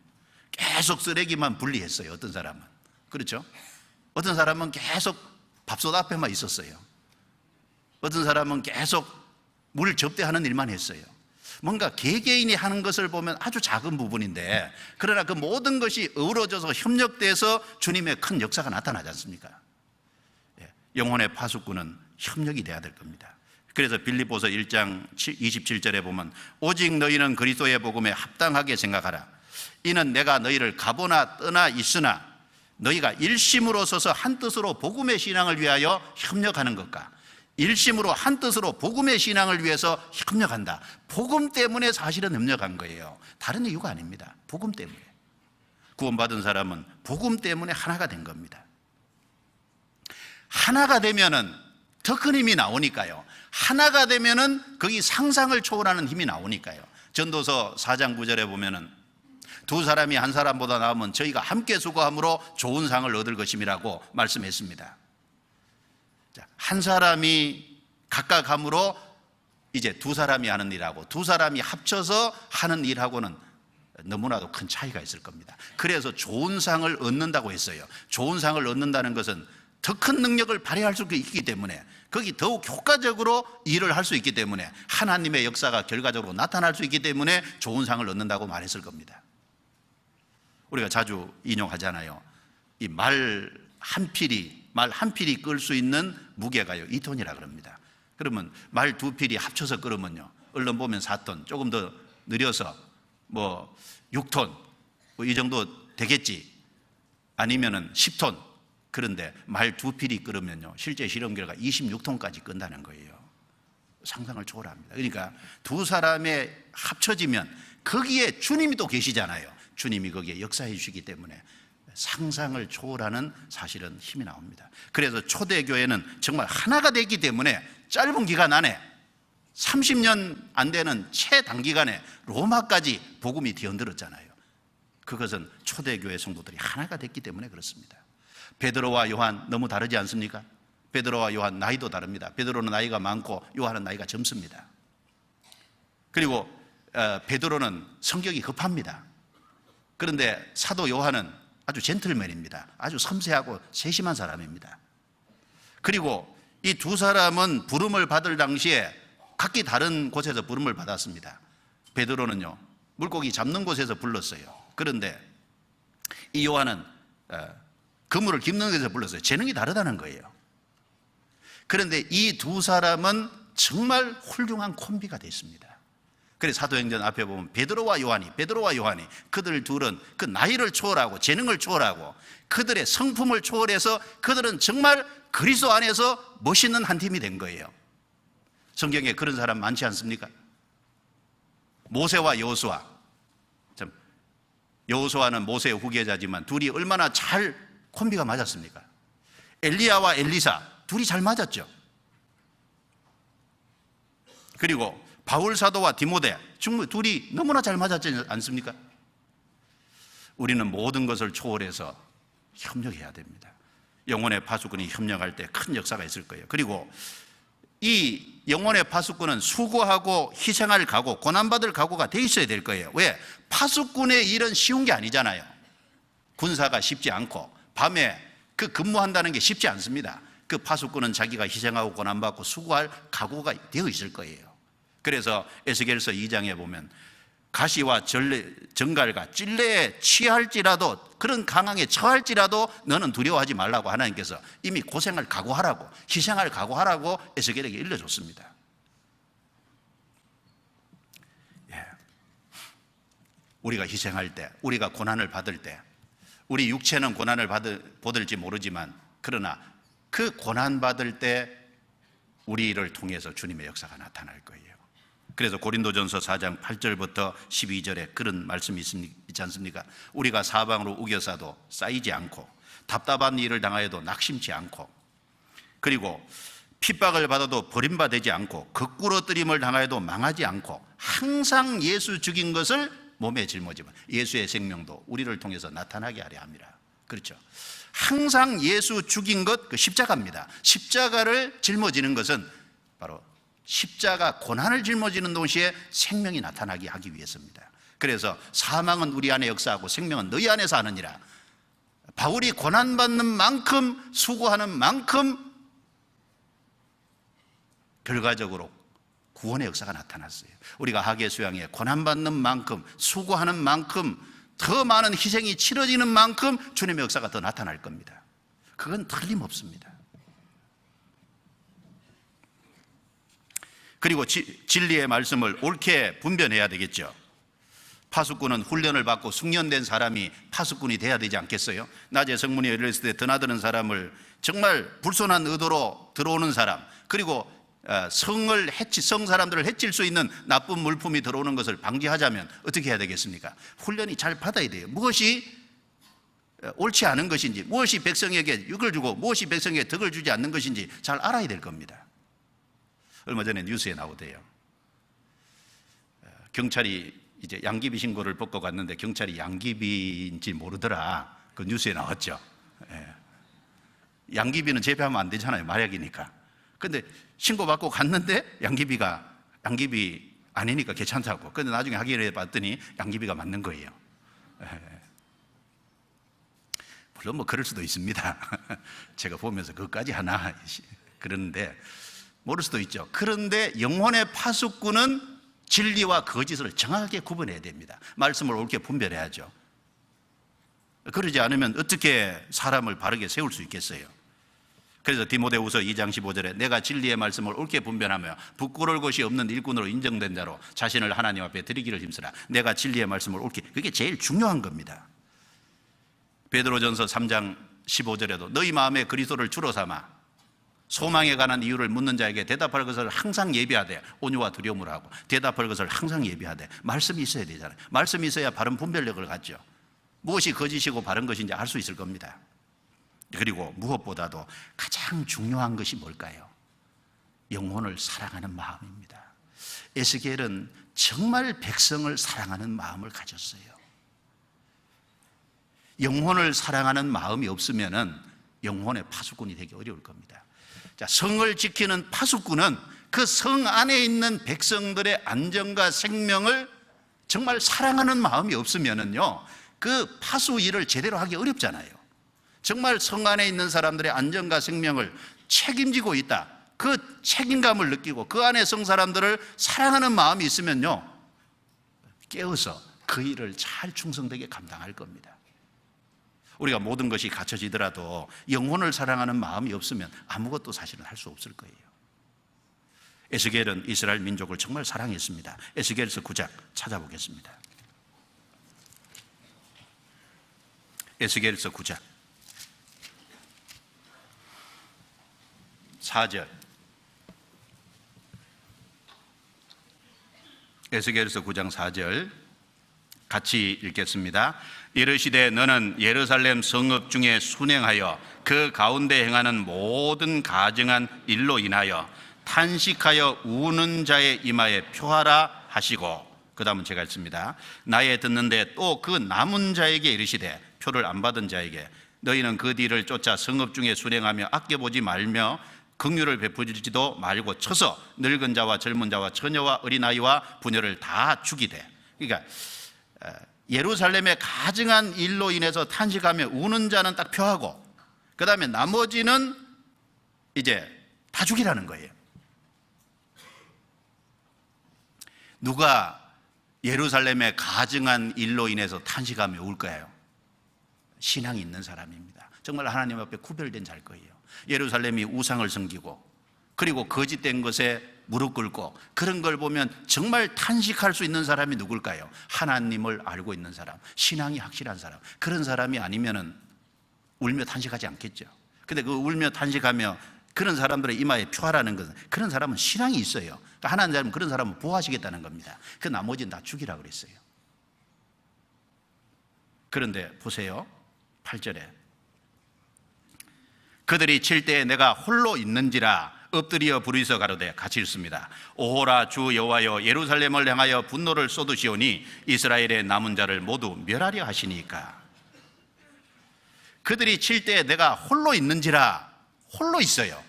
계속 쓰레기만 분리했어요. 어떤 사람은, 그렇죠? 어떤 사람은 계속 밥솥 앞에만 있었어요. 어떤 사람은 계속 물 접대하는 일만 했어요. 뭔가 개개인이 하는 것을 보면 아주 작은 부분인데, 그러나 그 모든 것이 어우러져서 협력돼서 주님의 큰 역사가 나타나지 않습니까? 영혼의 파수꾼은 협력이 돼야 될 겁니다. 그래서 빌립보서 1장 27절에 보면 오직 너희는 그리스도의 복음에 합당하게 생각하라. 이는 내가 너희를 가보나 떠나 있으나 너희가 일심으로 서서 한뜻으로 복음의 신앙을 위하여 협력하는 것과 일심으로 한뜻으로 복음의 신앙을 위해서 협력한다. 복음 때문에 사실은 협력한 거예요. 다른 이유가 아닙니다. 복음 때문에. 구원받은 사람은 복음 때문에 하나가 된 겁니다. 하나가 되면은 더 큰 힘이 나오니까요. 하나가 되면은 거기 상상을 초월하는 힘이 나오니까요. 전도서 4장 9절에 보면은 두 사람이 한 사람보다 나으면 저희가 함께 수고함으로 좋은 상을 얻을 것임이라고 말씀했습니다. 한 사람이 각각 함으로 이제 두 사람이 하는 일하고 두 사람이 합쳐서 하는 일하고는 너무나도 큰 차이가 있을 겁니다. 그래서 좋은 상을 얻는다고 했어요. 좋은 상을 얻는다는 것은 더 큰 능력을 발휘할 수 있기 때문에, 거기 더욱 효과적으로 일을 할 수 있기 때문에, 하나님의 역사가 결과적으로 나타날 수 있기 때문에 좋은 상을 얻는다고 말했을 겁니다. 우리가 자주 인용하잖아요. 이 말 한 필이 끌 수 있는 무게가요 2톤이라 그럽니다. 그러면 말 2필이 합쳐서 끌으면요, 얼른 보면 4톤, 조금 더 느려서 뭐 6톤 뭐 이 정도 되겠지, 아니면은 10톤. 그런데 말 2필이 끌으면요, 실제 실험 결과 26톤까지 끈다는 거예요. 상상을 초월합니다. 그러니까 두 사람의 합쳐지면 거기에 주님이 또 계시잖아요. 주님이 거기에 역사해 주시기 때문에 상상을 초월하는 사실은 힘이 나옵니다. 그래서 초대교회는 정말 하나가 됐기 때문에 짧은 기간 안에 30년 안 되는 최단기간에 로마까지 복음이 뒤흔들었잖아요. 그것은 초대교회 성도들이 하나가 됐기 때문에 그렇습니다. 베드로와 요한 너무 다르지 않습니까? 베드로와 요한 나이도 다릅니다. 베드로는 나이가 많고 요한은 나이가 젊습니다. 그리고 베드로는 성격이 급합니다. 그런데 사도 요한은 아주 젠틀맨입니다. 아주 섬세하고 세심한 사람입니다. 그리고 이 두 사람은 부름을 받을 당시에 각기 다른 곳에서 부름을 받았습니다. 베드로는요, 물고기 잡는 곳에서 불렀어요. 그런데 이 요한은 그물을 깁는 데서 불렀어요. 재능이 다르다는 거예요. 그런데 이 두 사람은 정말 훌륭한 콤비가 됐습니다. 그래서 사도행전 앞에 보면 베드로와 요한이 그들 둘은 그 나이를 초월하고 재능을 초월하고 그들의 성품을 초월해서 그들은 정말 그리스도 안에서 멋있는 한 팀이 된 거예요. 성경에 그런 사람 많지 않습니까? 모세와 여호수아. 여호수아는 모세의 후계자지만 둘이 얼마나 잘 콤비가 맞았습니까? 엘리야와 엘리사 둘이 잘 맞았죠. 그리고 바울 사도와 디모데 정말 둘이 너무나 잘 맞았지 않습니까? 우리는 모든 것을 초월해서 협력해야 됩니다. 영혼의 파수꾼이 협력할 때 큰 역사가 있을 거예요. 그리고 이 영혼의 파수꾼은 수고하고 희생할 각오, 고난받을 각오가 돼 있어야 될 거예요. 왜? 파수꾼의 일은 쉬운 게 아니잖아요. 군사가 쉽지 않고 밤에 그 근무한다는 게 쉽지 않습니다. 그 파수꾼은 자기가 희생하고 고난받고 수고할 각오가 되어 있을 거예요. 그래서 에스겔서 2장에 보면 가시와 정갈과 찔레에 취할지라도, 그런 강황에 처할지라도 너는 두려워하지 말라고 하나님께서 이미 고생을 각오하라고, 희생할 각오하라고 에스겔에게 일러줬습니다. 우리가 희생할 때, 우리가 고난을 받을 때, 우리 육체는 고난을 받을지 모르지만, 그러나 그 고난받을 때 우리를 통해서 주님의 역사가 나타날 거예요. 그래서 고린도전서 4장 8절부터 12절에 그런 말씀이 있지 않습니까? 우리가 사방으로 우겨싸도 쌓이지 않고, 답답한 일을 당하여도 낙심치 않고, 그리고 핍박을 받아도 버림받지 않고, 거꾸로뜨림을 당하여도 망하지 않고, 항상 예수 죽인 것을 몸에 짊어지면 예수의 생명도 우리를 통해서 나타나게 하려 합니다. 그렇죠? 항상 예수 죽인 것, 그 십자가입니다. 십자가를 짊어지는 것은 바로 십자가 고난을 짊어지는 동시에 생명이 나타나게 하기 위해서입니다. 그래서 사망은 우리 안에 역사하고 생명은 너희 안에서 하느니라. 바울이 고난받는 만큼, 수고하는 만큼 결과적으로 구원의 역사가 나타났어요. 우리가 하계 수양에 고난받는 만큼, 수고하는 만큼, 더 많은 희생이 치러지는 만큼 주님의 역사가 더 나타날 겁니다. 그건 틀림없습니다. 그리고 진리의 말씀을 옳게 분별해야 되겠죠. 파수꾼은 훈련을 받고 숙련된 사람이 파수꾼이 돼야 되지 않겠어요? 낮에 성문이 열렸을 때 드나드는 사람을, 정말 불손한 의도로 들어오는 사람, 그리고 성 사람들을 해칠 수 있는 나쁜 물품이 들어오는 것을 방지하자면 어떻게 해야 되겠습니까? 훈련이 잘 받아야 돼요. 무엇이 옳지 않은 것인지, 무엇이 백성에게 육을 주고 무엇이 백성에게 덕을 주지 않는 것인지 잘 알아야 될 겁니다. 얼마 전에 뉴스에 나오대요. 경찰이 이제 양귀비 신고를 받고 갔는데 경찰이 양귀비인지 모르더라. 그 뉴스에 나왔죠. 양귀비는 재배하면 안 되잖아요. 마약이니까. 근데 신고받고 갔는데 양귀비 아니니까 괜찮다고. 근데 나중에 확인해 봤더니 양귀비가 맞는 거예요. 물론 뭐 그럴 수도 있습니다. 제가 보면서 그것까지 하나 그러는데, 모를 수도 있죠. 그런데 영혼의 파수꾼은 진리와 거짓을 정확하게 구분해야 됩니다. 말씀을 옳게 분별해야죠. 그러지 않으면 어떻게 사람을 바르게 세울 수 있겠어요? 그래서 디모데후서 2장 15절에 내가 진리의 말씀을 옳게 분별하며 부끄러울 것이 없는 일꾼으로 인정된 자로 자신을 하나님 앞에 드리기를 힘쓰라. 내가 진리의 말씀을 옳게, 그게 제일 중요한 겁니다. 베드로전서 3장 15절에도 너희 마음에 그리스도를 주로 삼아 소망에 관한 이유를 묻는 자에게 대답할 것을 항상 예비하되, 온유와 두려움으로 하고 대답할 것을 항상 예비하되. 말씀이 있어야 되잖아요. 말씀이 있어야 바른 분별력을 갖죠. 무엇이 거짓이고 바른 것인지 알 수 있을 겁니다. 그리고 무엇보다도 가장 중요한 것이 뭘까요? 영혼을 사랑하는 마음입니다. 에스겔은 정말 백성을 사랑하는 마음을 가졌어요. 영혼을 사랑하는 마음이 없으면 영혼의 파수꾼이 되기 어려울 겁니다. 자, 성을 지키는 파수꾼은 그 성 안에 있는 백성들의 안전과 생명을 정말 사랑하는 마음이 없으면요, 그 파수 일을 제대로 하기 어렵잖아요. 정말 성 안에 있는 사람들의 안전과 생명을 책임지고 있다, 그 책임감을 느끼고 그 안에 성 사람들을 사랑하는 마음이 있으면요, 깨어서 그 일을 잘 충성되게 감당할 겁니다. 우리가 모든 것이 갖춰지더라도 영혼을 사랑하는 마음이 없으면 아무것도 사실은 할 수 없을 거예요. 에스겔은 이스라엘 민족을 정말 사랑했습니다. 에스겔서 9장 찾아보겠습니다. 에스겔서 9장 4절. 에스겔서 9장 4절 같이 읽겠습니다. 이르시되 너는 예루살렘 성읍 중에 순행하여 그 가운데 행하는 모든 가증한 일로 인하여 탄식하여 우는 자의 이마에 표하라 하시고, 그 다음은 제가 읽습니다. 나의 듣는데 또 그 남은 자에게 이르시되, 표를 안 받은 자에게 너희는 그 뒤를 쫓아 성읍 중에 순행하며 아껴보지 말며 긍휼을 베푸지도 말고 쳐서 늙은 자와 젊은 자와 처녀와 어린아이와 부녀를 다 죽이되. 그러니까 예루살렘의 가증한 일로 인해서 탄식하며 우는 자는 딱 표하고, 그 다음에 나머지는 이제 다 죽이라는 거예요. 누가 예루살렘에 가증한 일로 인해서 탄식하며 울 거예요. 신앙이 있는 사람입니다. 정말 하나님 앞에 구별된 자일 거예요. 예루살렘이 우상을 섬기고 그리고 거짓된 것에 무릎 꿇고 그런 걸 보면 정말 탄식할 수 있는 사람이 누굴까요? 하나님을 알고 있는 사람, 신앙이 확실한 사람. 그런 사람이 아니면은 울며 탄식하지 않겠죠. 근데 그 울며 탄식하며 그런 사람들의 이마에 표하라는 것은 그런 사람은 신앙이 있어요. 그러니까 하나님은 그런 사람을 보호하시겠다는 겁니다. 그 나머지는 다 죽이라 그랬어요. 그런데 보세요. 8절에 그들이 칠 때에 내가 홀로 있는지라 엎드려 부르짖어 가로되 같이 읽습니다. 오호라 주 여호와여 예루살렘을 향하여 분노를 쏟으시오니 이스라엘의 남은 자를 모두 멸하려 하시니까. 그들이 칠 때에 내가 홀로 있는지라, 홀로 있어요.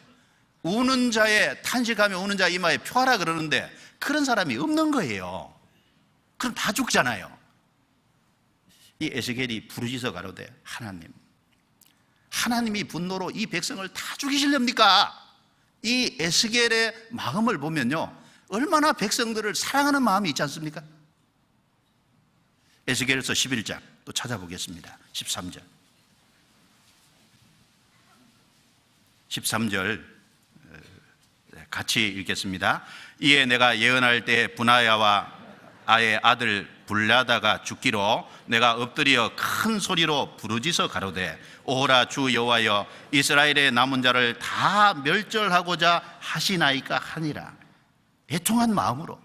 우는 자의 탄식하며 우는 자 이마에 표하라 그러는데 그런 사람이 없는 거예요. 그럼 다 죽잖아요. 이 에스겔이 부르짖어 가로되 하나님이 분노로 이 백성을 다 죽이시렵니까? 이 에스겔의 마음을 보면요, 얼마나 백성들을 사랑하는 마음이 있지 않습니까? 에스겔서 11장 또 찾아보겠습니다. 13절 같이 읽겠습니다. 이에 내가 예언할 때 분하야와 아의 아들 불라다가 죽기로 내가 엎드려 큰 소리로 부르짖어 가로되 오호라 주 여호와여 이스라엘의 남은 자를 다 멸절하고자 하시나이까 하니라. 애통한 마음으로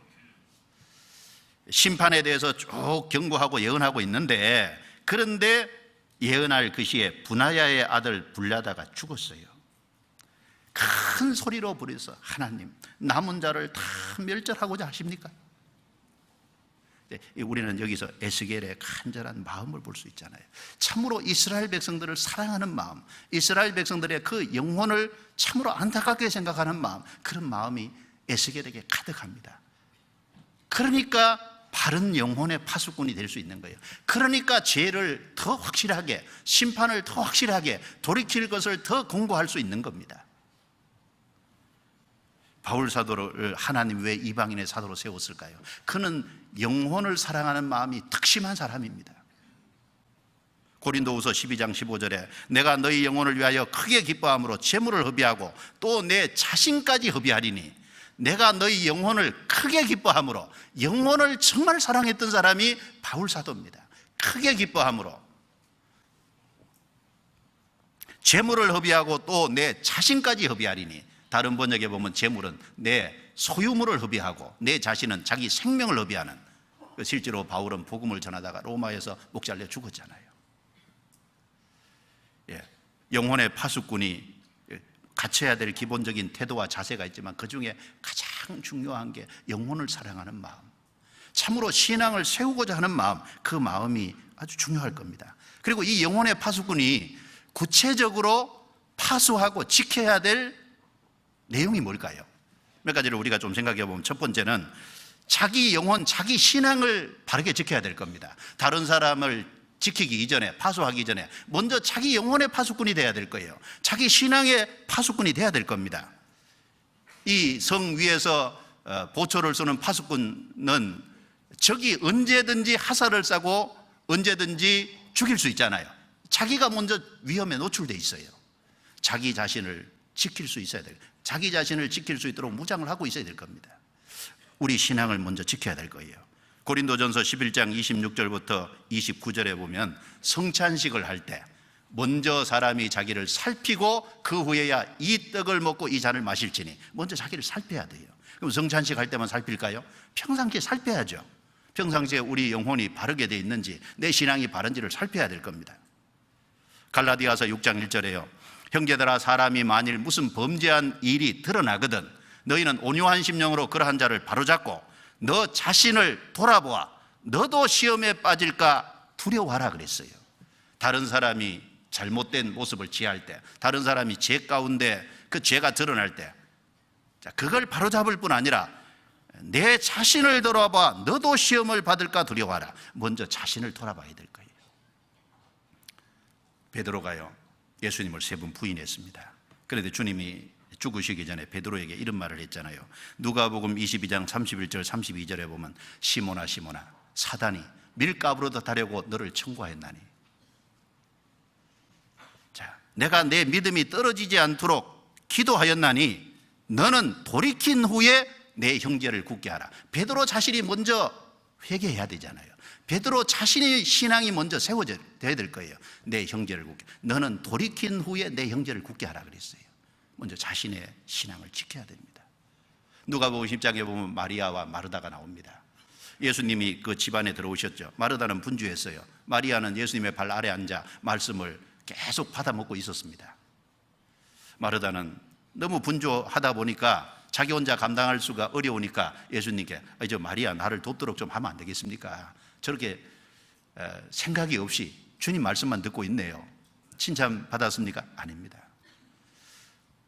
심판에 대해서 쭉 경고하고 예언하고 있는데, 그런데 예언할 그 시에 분하야의 아들 불라다가 죽었어요. 큰 소리로 부르짖어 하나님 남은 자를 다 멸절하고자 하십니까? 우리는 여기서 에스겔의 간절한 마음을 볼 수 있잖아요. 참으로 이스라엘 백성들을 사랑하는 마음, 이스라엘 백성들의 그 영혼을 참으로 안타깝게 생각하는 마음, 그런 마음이 에스겔에게 가득합니다. 그러니까 바른 영혼의 파수꾼이 될 수 있는 거예요. 그러니까 죄를 더 확실하게, 심판을 더 확실하게, 돌이킬 것을 더 공고할 수 있는 겁니다. 바울 사도를 하나님 왜 이방인의 사도로 세웠을까요? 그는 영혼을 사랑하는 마음이 특심한 사람입니다. 고린도후서 12장 15절에 내가 너희 영혼을 위하여 크게 기뻐함으로 재물을 허비하고 또 내 자신까지 허비하리니, 내가 너희 영혼을 크게 기뻐함으로, 영혼을 정말 사랑했던 사람이 바울 사도입니다. 크게 기뻐함으로 재물을 허비하고 또 내 자신까지 허비하리니, 다른 번역에 보면 재물은 내 소유물을 허비하고 내 자신은 자기 생명을 허비하는, 실제로 바울은 복음을 전하다가 로마에서 목 잘려 죽었잖아요. 영혼의 파수꾼이 갖춰야 될 기본적인 태도와 자세가 있지만 그 중에 가장 중요한 게 영혼을 사랑하는 마음, 참으로 신앙을 세우고자 하는 마음, 그 마음이 아주 중요할 겁니다. 그리고 이 영혼의 파수꾼이 구체적으로 파수하고 지켜야 될 내용이 뭘까요? 몇 가지를 우리가 좀 생각해 보면, 첫 번째는 자기 영혼, 자기 신앙을 바르게 지켜야 될 겁니다. 다른 사람을 지키기 이전에, 파수하기 전에 먼저 자기 영혼의 파수꾼이 돼야 될 거예요. 자기 신앙의 파수꾼이 돼야 될 겁니다. 이 성 위에서 보초를 쏘는 파수꾼은 적이 언제든지 화살을 쏴고 언제든지 죽일 수 있잖아요. 자기가 먼저 위험에 노출돼 있어요. 자기 자신을 지킬 수 있어야 돼요. 자기 자신을 지킬 수 있도록 무장을 하고 있어야 될 겁니다. 우리 신앙을 먼저 지켜야 될 거예요. 고린도전서 11장 26절부터 29절에 보면 성찬식을 할 때 먼저 사람이 자기를 살피고 그 후에야 이 떡을 먹고 이 잔을 마실지니, 먼저 자기를 살펴야 돼요. 그럼 성찬식 할 때만 살필까요? 평상시에 살펴야죠. 평상시에 우리 영혼이 바르게 되어 있는지, 내 신앙이 바른지를 살펴야 될 겁니다. 갈라디아서 6장 1절에요. 형제들아, 사람이 만일 무슨 범죄한 일이 드러나거든 너희는 온유한 심령으로 그러한 자를 바로잡고 너 자신을 돌아보아 너도 시험에 빠질까 두려워하라 그랬어요. 다른 사람이 잘못된 모습을 취할 때, 다른 사람이 죄 가운데 그 죄가 드러날 때, 그걸 바로잡을 뿐 아니라 내 자신을 돌아봐 너도 시험을 받을까 두려워하라. 먼저 자신을 돌아봐야 될 거예요. 베드로가요, 예수님을 3번 부인했습니다. 그런데 주님이 죽으시기 전에 베드로에게 이런 말을 했잖아요. 누가복음 22장 31절 32절에 보면 시몬아 시몬아 사단이 밀가부로 다려고 너를 청구하였나니. 자, 내가 내 믿음이 떨어지지 않도록 기도하였나니 너는 돌이킨 후에 내 형제를 굳게 하라. 베드로 자신이 먼저 회개해야 되잖아요. 베드로 자신의 신앙이 먼저 세워져야 될 거예요. 내 형제를 굳게, 너는 돌이킨 후에 내 형제를 굳게 하라 그랬어요. 먼저 자신의 신앙을 지켜야 됩니다. 누가복음 10장에 보면 마리아와 마르다가 나옵니다. 예수님이 그 집안에 들어오셨죠. 마르다는 분주했어요. 마리아는 예수님의 발 아래 앉아 말씀을 계속 받아먹고 있었습니다. 마르다는 너무 분주하다 보니까 자기 혼자 감당할 수가 어려우니까 예수님께 저 마리아 나를 돕도록 좀 하면 안 되겠습니까? 저렇게 생각이 없이 주님 말씀만 듣고 있네요. 칭찬 받았습니까? 아닙니다.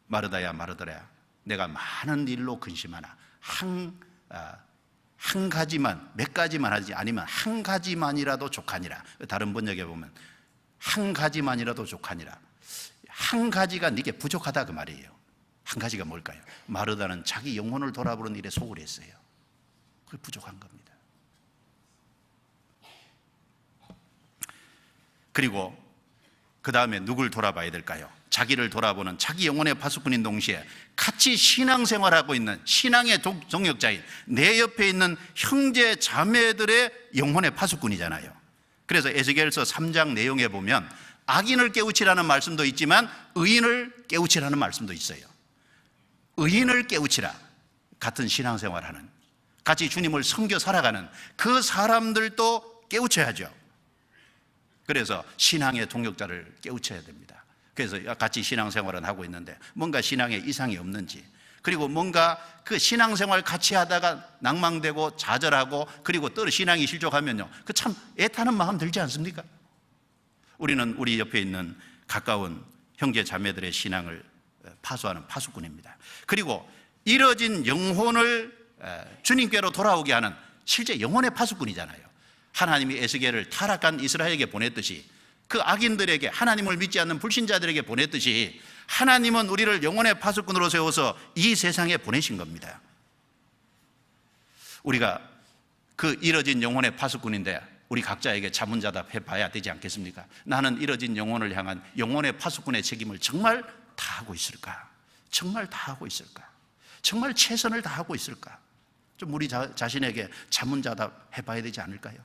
마르다야 마르다야, 내가 많은 일로 근심하나 한 가지만, 몇 가지만 하지 아니면 한 가지만이라도 족하니라. 다른 번역에 보면 한 가지만이라도 족하니라. 한 가지가 네게 부족하다 그 말이에요. 한 가지가 뭘까요? 마르다는 자기 영혼을 돌아보는 일에 소홀했어요. 그게 부족한 겁니다. 그리고 그 다음에 누굴 돌아봐야 될까요? 자기를 돌아보는 자기 영혼의 파수꾼인 동시에 같이 신앙생활하고 있는 신앙의 동역자인 내 옆에 있는 형제 자매들의 영혼의 파수꾼이잖아요. 그래서 에스겔서 3장 내용에 보면 악인을 깨우치라는 말씀도 있지만 의인을 깨우치라는 말씀도 있어요. 의인을 깨우치라. 같은 신앙생활하는, 같이 주님을 섬겨 살아가는 그 사람들도 깨우쳐야죠. 그래서 신앙의 동역자를 깨우쳐야 됩니다. 그래서 같이 신앙생활은 하고 있는데 뭔가 신앙에 이상이 없는지, 그리고 뭔가 그 신앙생활 같이 하다가 낭망되고 좌절하고 그리고 또 신앙이 실족하면요, 그 참 애타는 마음 들지 않습니까? 우리는 우리 옆에 있는 가까운 형제 자매들의 신앙을 파수하는 파수꾼입니다. 그리고 이뤄진 영혼을 주님께로 돌아오게 하는 실제 영혼의 파수꾼이잖아요. 하나님이 에스겔을 타락한 이스라엘에게 보냈듯이, 그 악인들에게, 하나님을 믿지 않는 불신자들에게 보냈듯이 하나님은 우리를 영혼의 파수꾼으로 세워서 이 세상에 보내신 겁니다. 우리가 그 이뤄진 영혼의 파수꾼인데 우리 각자에게 자문자답해 봐야 되지 않겠습니까? 나는 이뤄진 영혼을 향한 영혼의 파수꾼의 책임을 정말 다하고 있을까? 정말 다하고 있을까? 정말 최선을 다하고 있을까? 좀 우리 자신에게 자문자답해 봐야 되지 않을까요?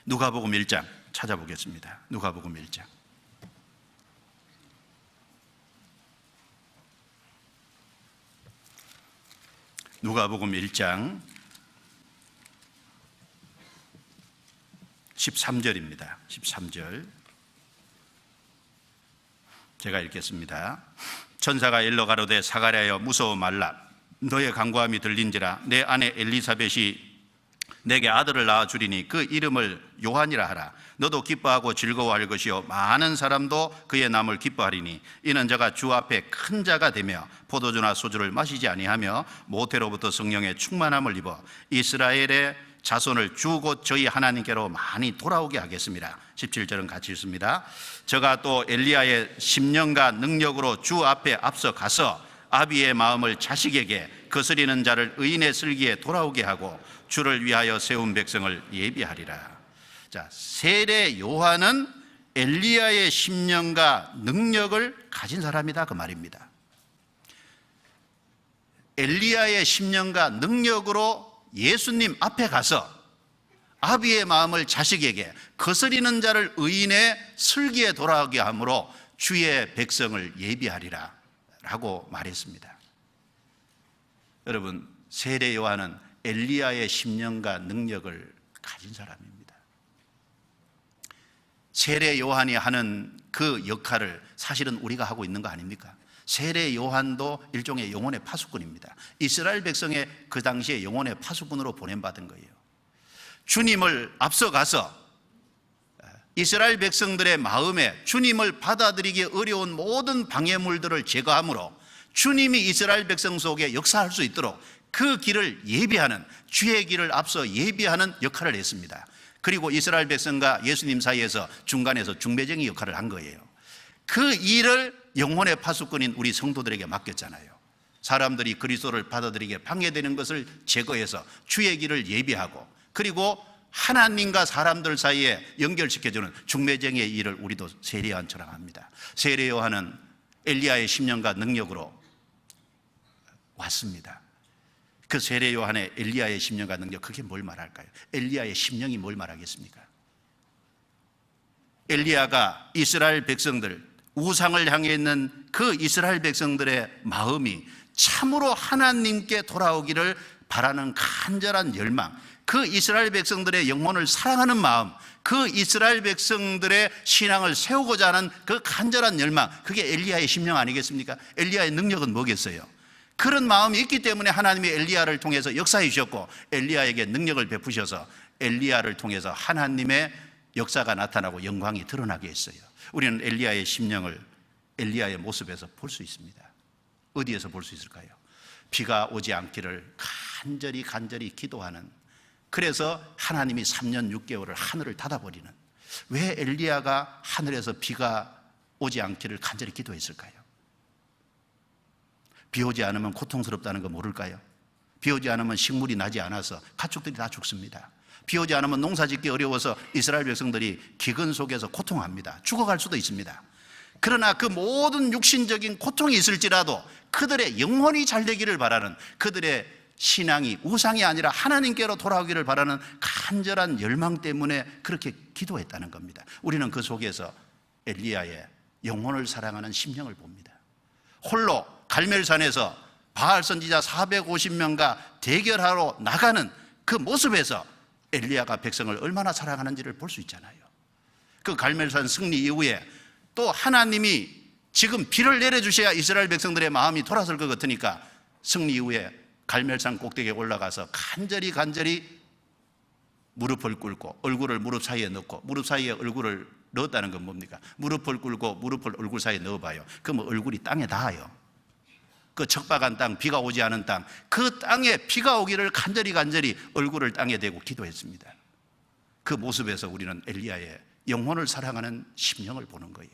누가복음 1장 찾아보겠습니다. 누가복음 1장. 누가복음 1장 13절입니다. 13절 제가 읽겠습니다. 천사가 일러 가로되 사가랴여 무서워 말라. 너의 간구함이 들린지라. 내 아내 엘리사벳이 내게 아들을 낳아 주리니 그 이름을 요한이라 하라. 너도 기뻐하고 즐거워할 것이요 많은 사람도 그의 남을 기뻐하리니 이는 저가 주 앞에 큰 자가 되며 포도주나 소주를 마시지 아니하며 모태로부터 성령의 충만함을 입어 이스라엘의 자손을 주 곧 저희 하나님께로 많이 돌아오게 하겠습니다. 17절은 같이 읽습니다. 저가 또 엘리야의 심령과 능력으로 주 앞에 앞서 가서 아비의 마음을 자식에게 거스리는 자를 의인의 슬기에 돌아오게 하고 주를 위하여 세운 백성을 예비하리라. 자, 세례 요한은 엘리야의 심령과 능력을 가진 사람이다 그 말입니다. 엘리야의 심령과 능력으로 예수님 앞에 가서 아비의 마음을 자식에게 거스리는 자를 의인의 슬기에 돌아오게 함으로 주의 백성을 예비하리라 라고 말했습니다. 여러분, 세례 요한은 엘리야의 심령과 능력을 가진 사람입니다. 세례 요한이 하는 그 역할을 사실은 우리가 하고 있는 거 아닙니까? 세례 요한도 일종의 영혼의 파수꾼입니다. 이스라엘 백성의 그 당시에 영혼의 파수꾼으로 보냄받은 거예요. 주님을 앞서가서 이스라엘 백성들의 마음에 주님을 받아들이기 어려운 모든 방해물들을 제거함으로 주님이 이스라엘 백성 속에 역사할 수 있도록 그 길을 예비하는, 주의 길을 앞서 예비하는 역할을 했습니다. 그리고 이스라엘 백성과 예수님 사이에서 중간에서 중매쟁이 역할을 한 거예요. 그 일을 영혼의 파수꾼인 우리 성도들에게 맡겼잖아요. 사람들이 그리스도를 받아들이게 방해되는 것을 제거해서 주의 길을 예비하고, 그리고 하나님과 사람들 사이에 연결시켜주는 중매쟁의 일을 우리도 세례 요한처럼 합니다. 세례 요한은 엘리야의 심령과 능력으로 왔습니다. 그 세례 요한의 엘리야의 심령과 능력, 그게 뭘 말할까요? 엘리야의 심령이 뭘 말하겠습니까? 엘리야가 이스라엘 백성들, 우상을 향해 있는 그 이스라엘 백성들의 마음이 참으로 하나님께 돌아오기를 바라는 간절한 열망, 그 이스라엘 백성들의 영혼을 사랑하는 마음, 그 이스라엘 백성들의 신앙을 세우고자 하는 그 간절한 열망, 그게 엘리야의 심령 아니겠습니까? 엘리야의 능력은 뭐겠어요? 그런 마음이 있기 때문에 하나님이 엘리야를 통해서 역사해 주셨고, 엘리야에게 능력을 베푸셔서 엘리야를 통해서 하나님의 역사가 나타나고 영광이 드러나게 했어요. 우리는 엘리야의 심령을 엘리야의 모습에서 볼 수 있습니다. 어디에서 볼 수 있을까요? 비가 오지 않기를 간절히 기도하는, 그래서 하나님이 3년 6개월을 하늘을 닫아버리는, 왜 엘리야가 하늘에서 비가 오지 않기를 간절히 기도했을까요? 비 오지 않으면 고통스럽다는 거 모를까요? 비 오지 않으면 식물이 나지 않아서 가축들이 다 죽습니다. 비 오지 않으면 농사짓기 어려워서 이스라엘 백성들이 기근 속에서 고통합니다. 죽어갈 수도 있습니다. 그러나 그 모든 육신적인 고통이 있을지라도 그들의 영혼이 잘 되기를 바라는, 그들의 신앙이 우상이 아니라 하나님께로 돌아오기를 바라는 간절한 열망 때문에 그렇게 기도했다는 겁니다. 우리는 그 속에서 엘리야의 영혼을 사랑하는 심령을 봅니다. 홀로 갈멜산에서 바알 선지자 450명과 대결하러 나가는 그 모습에서 엘리야가 백성을 얼마나 사랑하는지를 볼 수 있잖아요. 그 갈멜산 승리 이후에 또 하나님이 지금 비를 내려주셔야 이스라엘 백성들의 마음이 돌아설 것 같으니까 승리 이후에 갈멜산 꼭대기에 올라가서 간절히 무릎을 꿇고 얼굴을 무릎 사이에 넣고, 무릎 사이에 얼굴을 넣었다는 건 뭡니까? 무릎을 꿇고 무릎을 얼굴 사이에 넣어봐요. 그러면 얼굴이 땅에 닿아요. 그 척박한 땅, 비가 오지 않은 땅, 그 땅에 비가 오기를 간절히 얼굴을 땅에 대고 기도했습니다. 그 모습에서 우리는 엘리야의 영혼을 사랑하는 심령을 보는 거예요.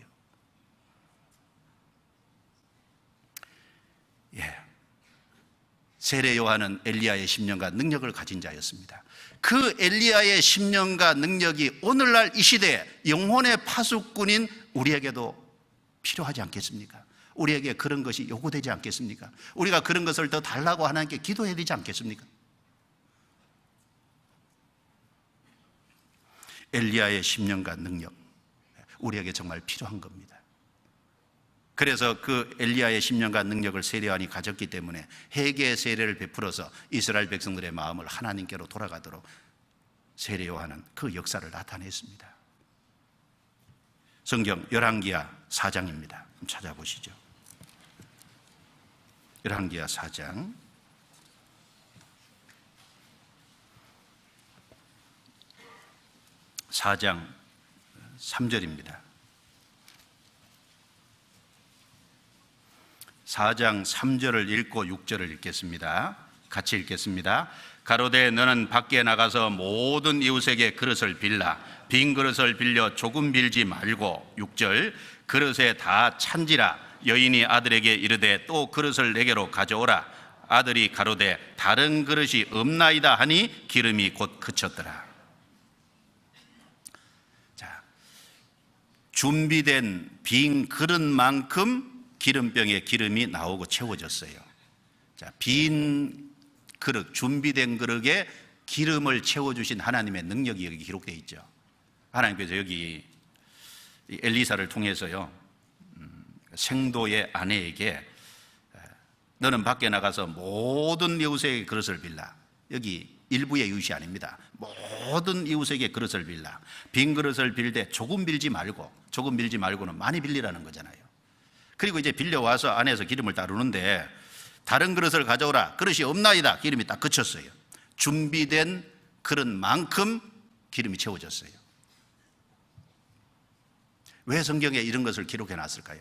세례 요한은 엘리야의 심령과 능력을 가진 자였습니다. 그 엘리야의 심령과 능력이 오늘날 이 시대에 영혼의 파수꾼인 우리에게도 필요하지 않겠습니까? 우리에게 그런 것이 요구되지 않겠습니까? 우리가 그런 것을 더 달라고 하나님께 기도해야 되지 않겠습니까? 엘리야의 심령과 능력, 우리에게 정말 필요한 겁니다. 그래서 그 엘리야의 심령과 능력을 세례 요한이 가졌기 때문에 회개의 세례를 베풀어서 이스라엘 백성들의 마음을 하나님께로 돌아가도록 세례 요한은 그 역사를 나타냈습니다. 성경 열왕기하 4장입니다. 찾아보시죠. 열왕기하 4장 3절입니다. 4장 3절을 읽고 6절을 읽겠습니다. 같이 읽겠습니다. 가로되 너는 밖에 나가서 모든 이웃에게 그릇을 빌라. 빈 그릇을 빌려 조금 빌지 말고. 6절 그릇에 다 찬지라. 여인이 아들에게 이르되 또 그릇을 내게로 가져오라. 아들이 가로되 다른 그릇이 없나이다 하니 기름이 곧 그쳤더라. 자, 준비된 빈 그릇만큼 기름병에 기름이 나오고 채워졌어요. 자, 빈 그릇, 준비된 그릇에 기름을 채워주신 하나님의 능력이 여기 기록되어 있죠. 하나님께서 여기 엘리사를 통해서요, 생도의 아내에게 너는 밖에 나가서 모든 이웃에게 그릇을 빌라. 여기 일부의 이웃이 아닙니다. 모든 이웃에게 그릇을 빌라. 빈 그릇을 빌되 조금 빌지 말고, 조금 빌지 말고는 많이 빌리라는 거잖아요. 그리고 이제 빌려와서 안에서 기름을 따르는데 다른 그릇을 가져오라. 그릇이 없나이다. 기름이 딱 그쳤어요. 준비된 그릇만큼 기름이 채워졌어요. 왜 성경에 이런 것을 기록해 놨을까요?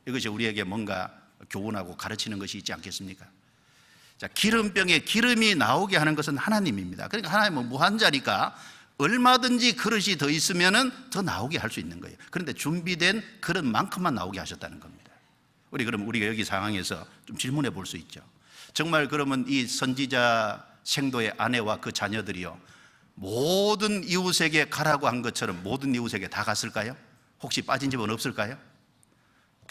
이것이 우리에게 뭔가 교훈하고 가르치는 것이 있지 않겠습니까? 자, 기름병에 기름이 나오게 하는 것은 하나님입니다. 그러니까 하나님은 무한자니까 얼마든지 그릇이 더 있으면 더 나오게 할 수 있는 거예요. 그런데 준비된 그릇만큼만 나오게 하셨다는 겁니다. 그럼 우리가 여기 상황에서 좀 질문해 볼 수 있죠. 정말 그러면 이 선지자 생도의 아내와 그 자녀들이요, 모든 이웃에게 가라고 한 것처럼 모든 이웃에게 다 갔을까요? 혹시 빠진 집은 없을까요?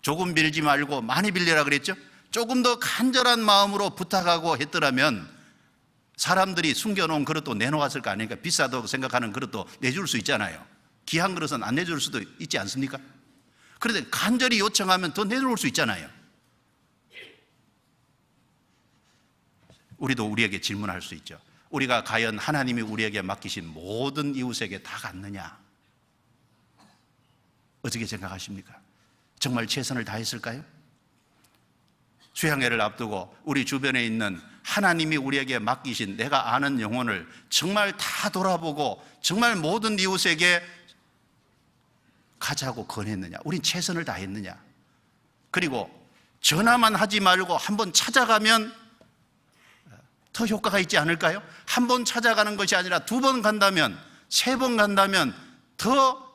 조금 빌지 말고 많이 빌려라 그랬죠? 조금 더 간절한 마음으로 부탁하고 했더라면 사람들이 숨겨놓은 그릇도 내놓았을 거 아닙니까? 비싸다고 생각하는 그릇도 내줄 수 있잖아요. 귀한 그릇은 안 내줄 수도 있지 않습니까? 그런데 간절히 요청하면 더 내놓을 수 있잖아요. 우리도 우리에게 질문할 수 있죠. 우리가 과연 하나님이 우리에게 맡기신 모든 이웃에게 다 갔느냐? 어떻게 생각하십니까? 정말 최선을 다했을까요? 수양회를 앞두고 우리 주변에 있는 하나님이 우리에게 맡기신 내가 아는 영혼을 정말 다 돌아보고 정말 모든 이웃에게 가자고 권했느냐? 우린 최선을 다했느냐? 그리고 전화만 하지 말고 한번 찾아가면 더 효과가 있지 않을까요? 한 번 찾아가는 것이 아니라 2번 간다면, 3번 간다면 더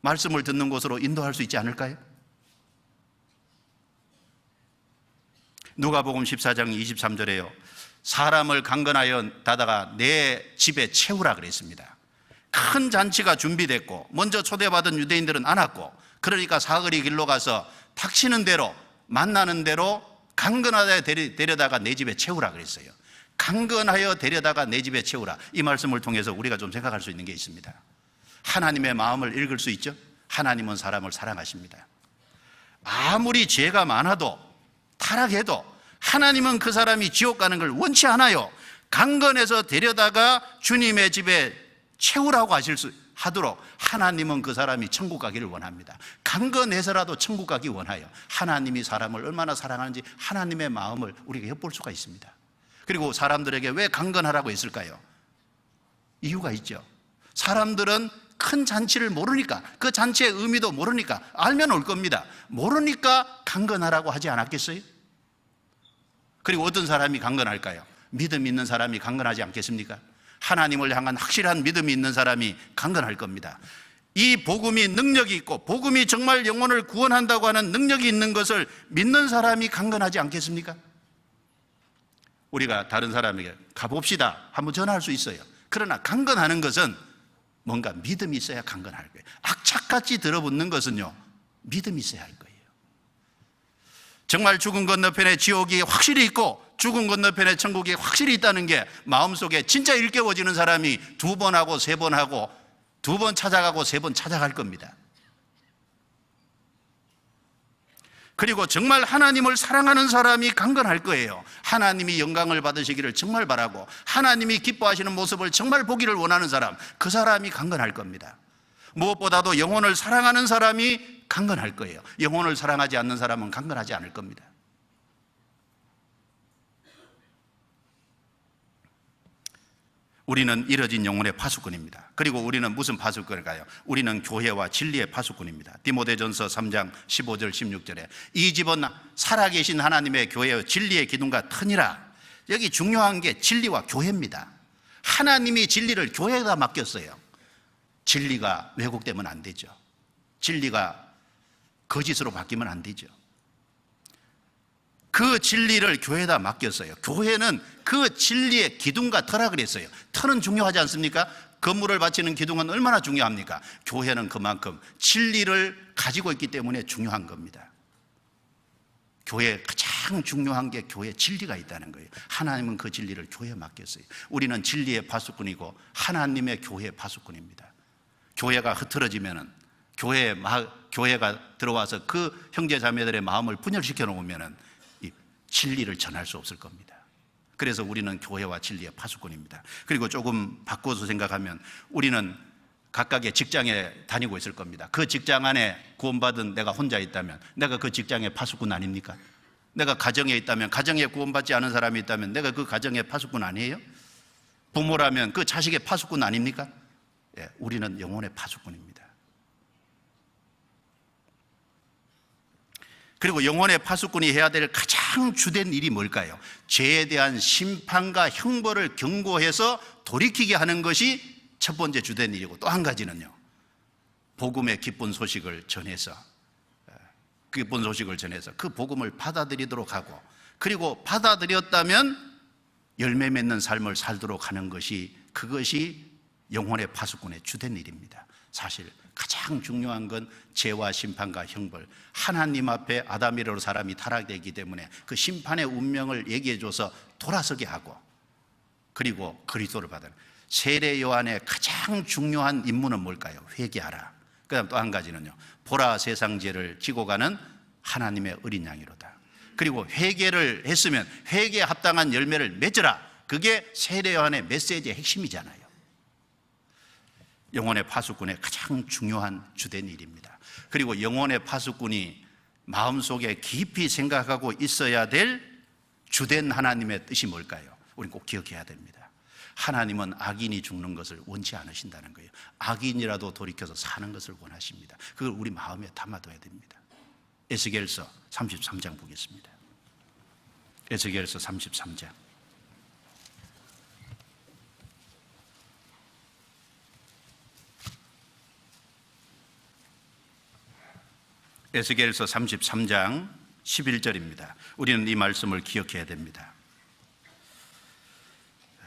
말씀을 듣는 곳으로 인도할 수 있지 않을까요? 누가복음 14장 23절에요. 사람을 강건하여다가 내 집에 채우라 그랬습니다. 큰 잔치가 준비됐고 먼저 초대받은 유대인들은 안 왔고, 그러니까 사거리 길로 가서 닥치는 대로 만나는 대로 강건하여 데려다가 내 집에 채우라 그랬어요. 강건하여 데려다가 내 집에 채우라. 이 말씀을 통해서 우리가 좀 생각할 수 있는 게 있습니다. 하나님의 마음을 읽을 수 있죠. 하나님은 사람을 사랑하십니다. 아무리 죄가 많아도 타락해도 하나님은 그 사람이 지옥 가는 걸 원치 않아요. 강건해서 데려다가 주님의 집에 채우라고 하도록 하나님은 그 사람이 천국 가기를 원합니다. 강건해서라도 천국 가기 원하여 하나님이 사람을 얼마나 사랑하는지 하나님의 마음을 우리가 엿볼 수가 있습니다. 그리고 사람들에게 왜 강건하라고 했을까요? 이유가 있죠. 사람들은 큰 잔치를 모르니까, 그 잔치의 의미도 모르니까, 알면 올 겁니다. 모르니까 강건하라고 하지 않았겠어요? 그리고 어떤 사람이 강건할까요? 믿음 있는 사람이 강건하지 않겠습니까? 하나님을 향한 확실한 믿음이 있는 사람이 강건할 겁니다. 이 복음이 능력이 있고 복음이 정말 영혼을 구원한다고 하는 능력이 있는 것을 믿는 사람이 강건하지 않겠습니까? 우리가 다른 사람에게 가봅시다 한번 전화할 수 있어요. 그러나 강건하는 것은 뭔가 믿음이 있어야 강건할 거예요. 악착같이 들어붙는 것은요, 믿음이 있어야 할 거예요. 정말 죽은 건너편에 지옥이 확실히 있고 죽은 건너편에 천국이 확실히 있다는 게 마음속에 진짜 일깨워지는 사람이 2번 하고 3번 하고 2번 찾아가고 3번 찾아갈 겁니다. 그리고 정말 하나님을 사랑하는 사람이 강건할 거예요. 하나님이 영광을 받으시기를 정말 바라고 하나님이 기뻐하시는 모습을 정말 보기를 원하는 사람, 그 사람이 강건할 겁니다. 무엇보다도 영혼을 사랑하는 사람이 강건할 거예요. 영혼을 사랑하지 않는 사람은 강건하지 않을 겁니다. 우리는 이뤄진 영혼의 파수꾼입니다. 그리고 우리는 무슨 파수꾼일까요? 우리는 교회와 진리의 파수꾼입니다. 디모데전서 3장 15절 16절에 이 집은 살아계신 하나님의 교회의 진리의 기둥과 터니라. 여기 중요한 게 진리와 교회입니다. 하나님이 진리를 교회에다 맡겼어요. 진리가 왜곡되면 안 되죠. 진리가 거짓으로 바뀌면 안 되죠. 그 진리를 교회에다 맡겼어요. 교회는 그 진리의 기둥과 터라 그랬어요. 터는 중요하지 않습니까? 건물을 바치는 기둥은 얼마나 중요합니까? 교회는 그만큼 진리를 가지고 있기 때문에 중요한 겁니다. 교회에 가장 중요한 게 교회에 진리가 있다는 거예요. 하나님은 그 진리를 교회에 맡겼어요. 우리는 진리의 파수꾼이고 하나님의 교회의 파수꾼입니다. 교회가 흐트러지면은 교회가 들어와서 그 형제 자매들의 마음을 분열시켜 놓으면은 이 진리를 전할 수 없을 겁니다. 그래서 우리는 교회와 진리의 파수꾼입니다. 그리고 조금 바꿔서 생각하면 우리는 각각의 직장에 다니고 있을 겁니다. 그 직장 안에 구원받은 내가 혼자 있다면 내가 그 직장의 파수꾼 아닙니까? 내가 가정에 있다면, 가정에 구원받지 않은 사람이 있다면 내가 그 가정의 파수꾼 아니에요? 부모라면 그 자식의 파수꾼 아닙니까? 예, 우리는 영혼의 파수꾼입니다. 그리고 영혼의 파수꾼이 해야 될 가장 주된 일이 뭘까요? 죄에 대한 심판과 형벌을 경고해서 돌이키게 하는 것이 첫 번째 주된 일이고, 또 한 가지는요, 복음의 기쁜 소식을 전해서 그 본 소식을 전해서 그 복음을 받아들이도록 하고, 그리고 받아들였다면 열매 맺는 삶을 살도록 하는 것이, 그것이 영혼의 파수꾼의 주된 일입니다. 사실 가장 중요한 건 죄와 심판과 형벌, 하나님 앞에 아담이로 사람이 타락되기 때문에 그 심판의 운명을 얘기해줘서 돌아서게 하고, 그리고 그리스도를 받아라. 세례 요한의 가장 중요한 임무는 뭘까요? 회개하라. 그 다음 또 한 가지는요, 보라 세상 죄를 지고 가는 하나님의 어린 양이로다. 그리고 회개를 했으면 회개에 합당한 열매를 맺으라. 그게 세례 요한의 메시지의 핵심이잖아요. 영혼의 파수꾼의 가장 중요한 주된 일입니다. 그리고 영혼의 파수꾼이 마음속에 깊이 생각하고 있어야 될 주된 하나님의 뜻이 뭘까요? 우리는 꼭 기억해야 됩니다. 하나님은 악인이 죽는 것을 원치 않으신다는 거예요. 악인이라도 돌이켜서 사는 것을 원하십니다. 그걸 우리 마음에 담아둬야 됩니다. 에스겔서 33장 보겠습니다. 에스겔서 33장. 에스겔서 33장 11절입니다. 우리는 이 말씀을 기억해야 됩니다.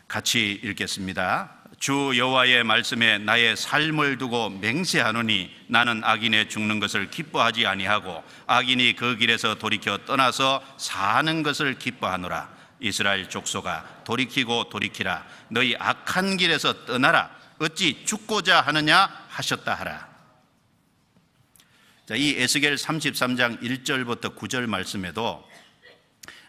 같이 읽겠습니다. 주 여호와의 말씀에 나의 삶을 두고 맹세하노니 나는 악인의 죽는 것을 기뻐하지 아니하고 악인이 그 길에서 돌이켜 떠나서 사는 것을 기뻐하노라. 이스라엘 족속아, 돌이키고 돌이키라. 너희 악한 길에서 떠나라. 어찌 죽고자 하느냐 하셨다 하라. 자, 이 에스겔 33장 1절부터 9절 말씀에도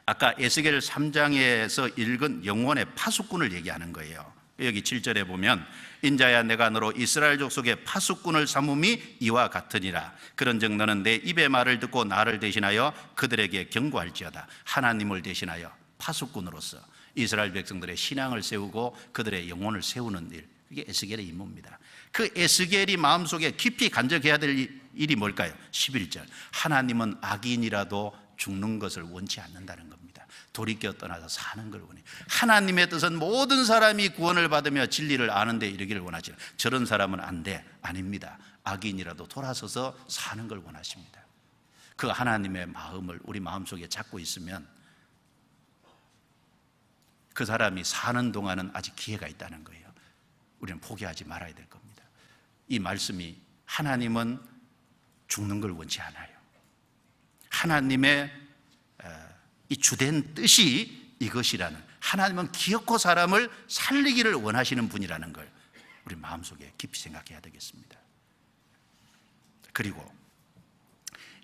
아까 에스겔 3장에서 읽은 영혼의 파수꾼을 얘기하는 거예요. 여기 7절에 보면 인자야 내가 너로 이스라엘 족속의 파수꾼을 삼음이 이와 같으니라. 그런즉 너는 내 입의 말을 듣고 나를 대신하여 그들에게 경고할지어다. 하나님을 대신하여 파수꾼으로서 이스라엘 백성들의 신앙을 세우고 그들의 영혼을 세우는 일, 그게 에스겔의 임무입니다. 그 에스겔이 마음속에 깊이 간직해야 될 일이 뭘까요? 11절, 하나님은 악인이라도 죽는 것을 원치 않는다는 겁니다. 돌이켜 떠나서 사는 걸 원해요. 하나님의 뜻은 모든 사람이 구원을 받으며 진리를 아는 데 이르기를 원하지만 저런 사람은 안 돼. 아닙니다. 악인이라도 돌아서서 사는 걸 원하십니다. 그 하나님의 마음을 우리 마음속에 잡고 있으면 그 사람이 사는 동안은 아직 기회가 있다는 거예요. 우리는 포기하지 말아야 될 겁니다. 이 말씀이 하나님은 죽는 걸 원치 않아요. 하나님의 이 주된 뜻이 이것이라는, 하나님은 기어코 사람을 살리기를 원하시는 분이라는 걸 우리 마음속에 깊이 생각해야 되겠습니다. 그리고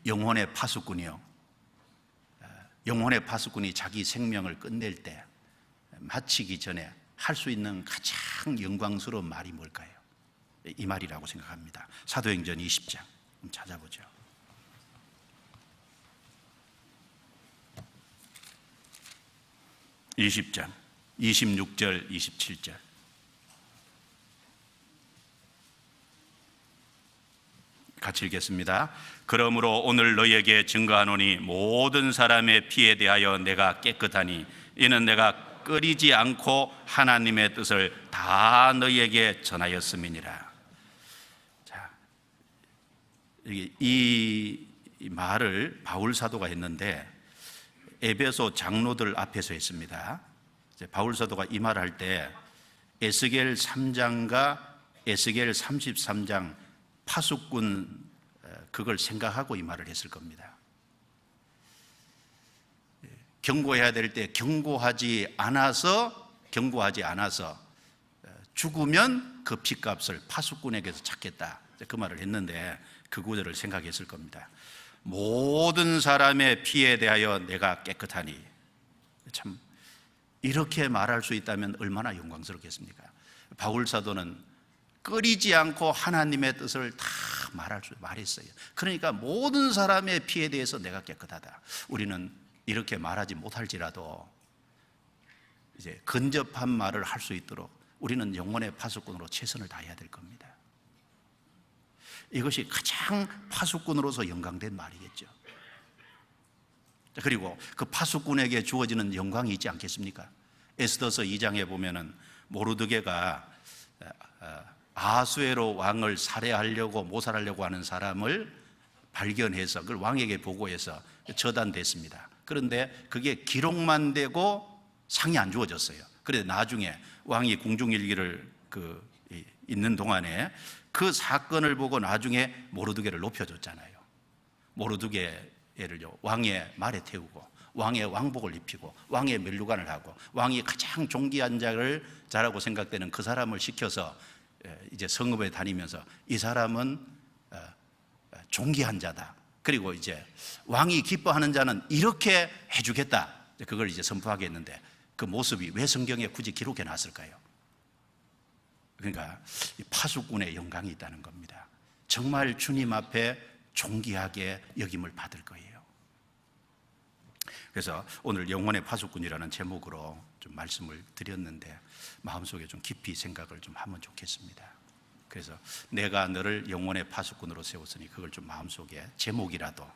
영혼의 파수꾼이요, 영혼의 파수꾼이 자기 생명을 끝낼 때 마치기 전에 할 수 있는 가장 영광스러운 말이 뭘까요? 이 말이라고 생각합니다. 사도행전 20장 한번 찾아보죠. 20장 26절 27절. 같이 읽겠습니다. 그러므로 오늘 너희에게 증거하노니 모든 사람의 피에 대하여 내가 깨끗하니 이는 내가 꺼리지 않고 하나님의 뜻을 다 너희에게 전하였음이니라. 자, 이 말을 바울 사도가 했는데 에베소 장로들 앞에서 했습니다. 바울 사도가 이 말을 할 때 에스겔 3장과 에스겔 33장 파수꾼 그걸 생각하고 이 말을 했을 겁니다. 경고해야 될 때 경고하지 않아서 죽으면 그 핏값을 파수꾼에게서 찾겠다, 그 말을 했는데 그 구절을 생각했을 겁니다. 모든 사람의 피에 대하여 내가 깨끗하니, 참 이렇게 말할 수 있다면 얼마나 영광스럽겠습니까? 바울 사도는 꺼리지 않고 하나님의 뜻을 다 말했어요. 그러니까 모든 사람의 피에 대해서 내가 깨끗하다. 우리는 이렇게 말하지 못할지라도 이제 근접한 말을 할 수 있도록 우리는 영혼의 파수꾼으로 최선을 다해야 될 겁니다. 이것이 가장 파수꾼으로서 영광된 말이겠죠. 그리고 그 파수꾼에게 주어지는 영광이 있지 않겠습니까? 에스더서 2장에 보면은 모르드게가 아수에로 왕을 살해하려고 모살하려고 하는 사람을 발견해서 그걸 왕에게 보고해서 저단됐습니다. 그런데 그게 기록만 되고 상이 안 주어졌어요. 그래서 나중에 왕이 궁중일기를 있는 동안에 그 사건을 보고 나중에 모르드게를 높여줬잖아요. 모르드게를요, 왕의 말에 태우고 왕의 왕복을 입히고 왕의 면류관을 하고 왕이 가장 존귀한 자라고 생각되는 그 사람을 시켜서 이제 성읍에 다니면서 이 사람은 존귀한 자다. 그리고 이제 왕이 기뻐하는 자는 이렇게 해주겠다. 그걸 이제 선포하게 했는데 그 모습이 왜 성경에 굳이 기록해 놨을까요? 그러니까 파수꾼의 영광이 있다는 겁니다. 정말 주님 앞에 존귀하게 여김을 받을 거예요. 그래서 오늘 영혼의 파수꾼이라는 제목으로 좀 말씀을 드렸는데 마음속에 좀 깊이 생각을 좀 하면 좋겠습니다. 그래서 내가 너를 영혼의 파수꾼으로 세웠으니 그걸 좀 마음속에 제목이라도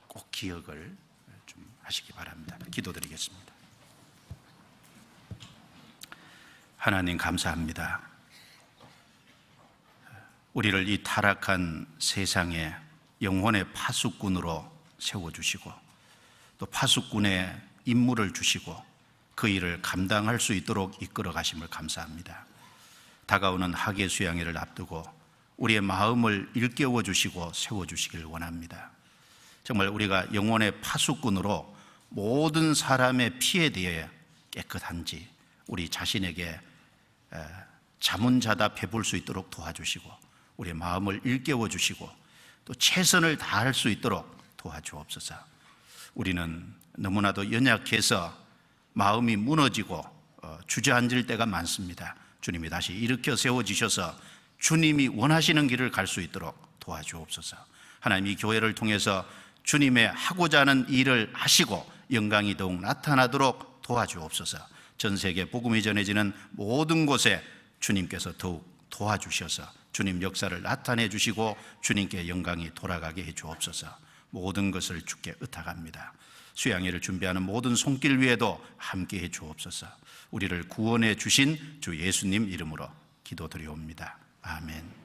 꼭 기억을 좀 하시기 바랍니다. 기도드리겠습니다. 하나님 감사합니다. 우리를 이 타락한 세상에 영혼의 파수꾼으로 세워주시고 또 파수꾼의 임무를 주시고 그 일을 감당할 수 있도록 이끌어 가심을 감사합니다. 다가오는 학예 수양회를 앞두고 우리의 마음을 일깨워 주시고 세워 주시길 원합니다. 정말 우리가 영혼의 파수꾼으로 모든 사람의 피에 대해 깨끗한지 우리 자신에게 자문자답 해볼 수 있도록 도와주시고 우리의 마음을 일깨워 주시고 또 최선을 다할 수 있도록 도와주옵소서. 우리는 너무나도 연약해서 마음이 무너지고 주저앉을 때가 많습니다. 주님이 다시 일으켜 세워주셔서 주님이 원하시는 길을 갈 수 있도록 도와주옵소서. 하나님 이 교회를 통해서 주님의 하고자 하는 일을 하시고 영광이 더욱 나타나도록 도와주옵소서. 전 세계 복음이 전해지는 모든 곳에 주님께서 더욱 도와주셔서 주님 역사를 나타내 주시고 주님께 영광이 돌아가게 해 주옵소서. 모든 것을 주께 의탁합니다. 수양회를 준비하는 모든 손길 위에도 함께 해 주옵소서. 우리를 구원해 주신 주 예수님 이름으로 기도드리옵니다. 아멘.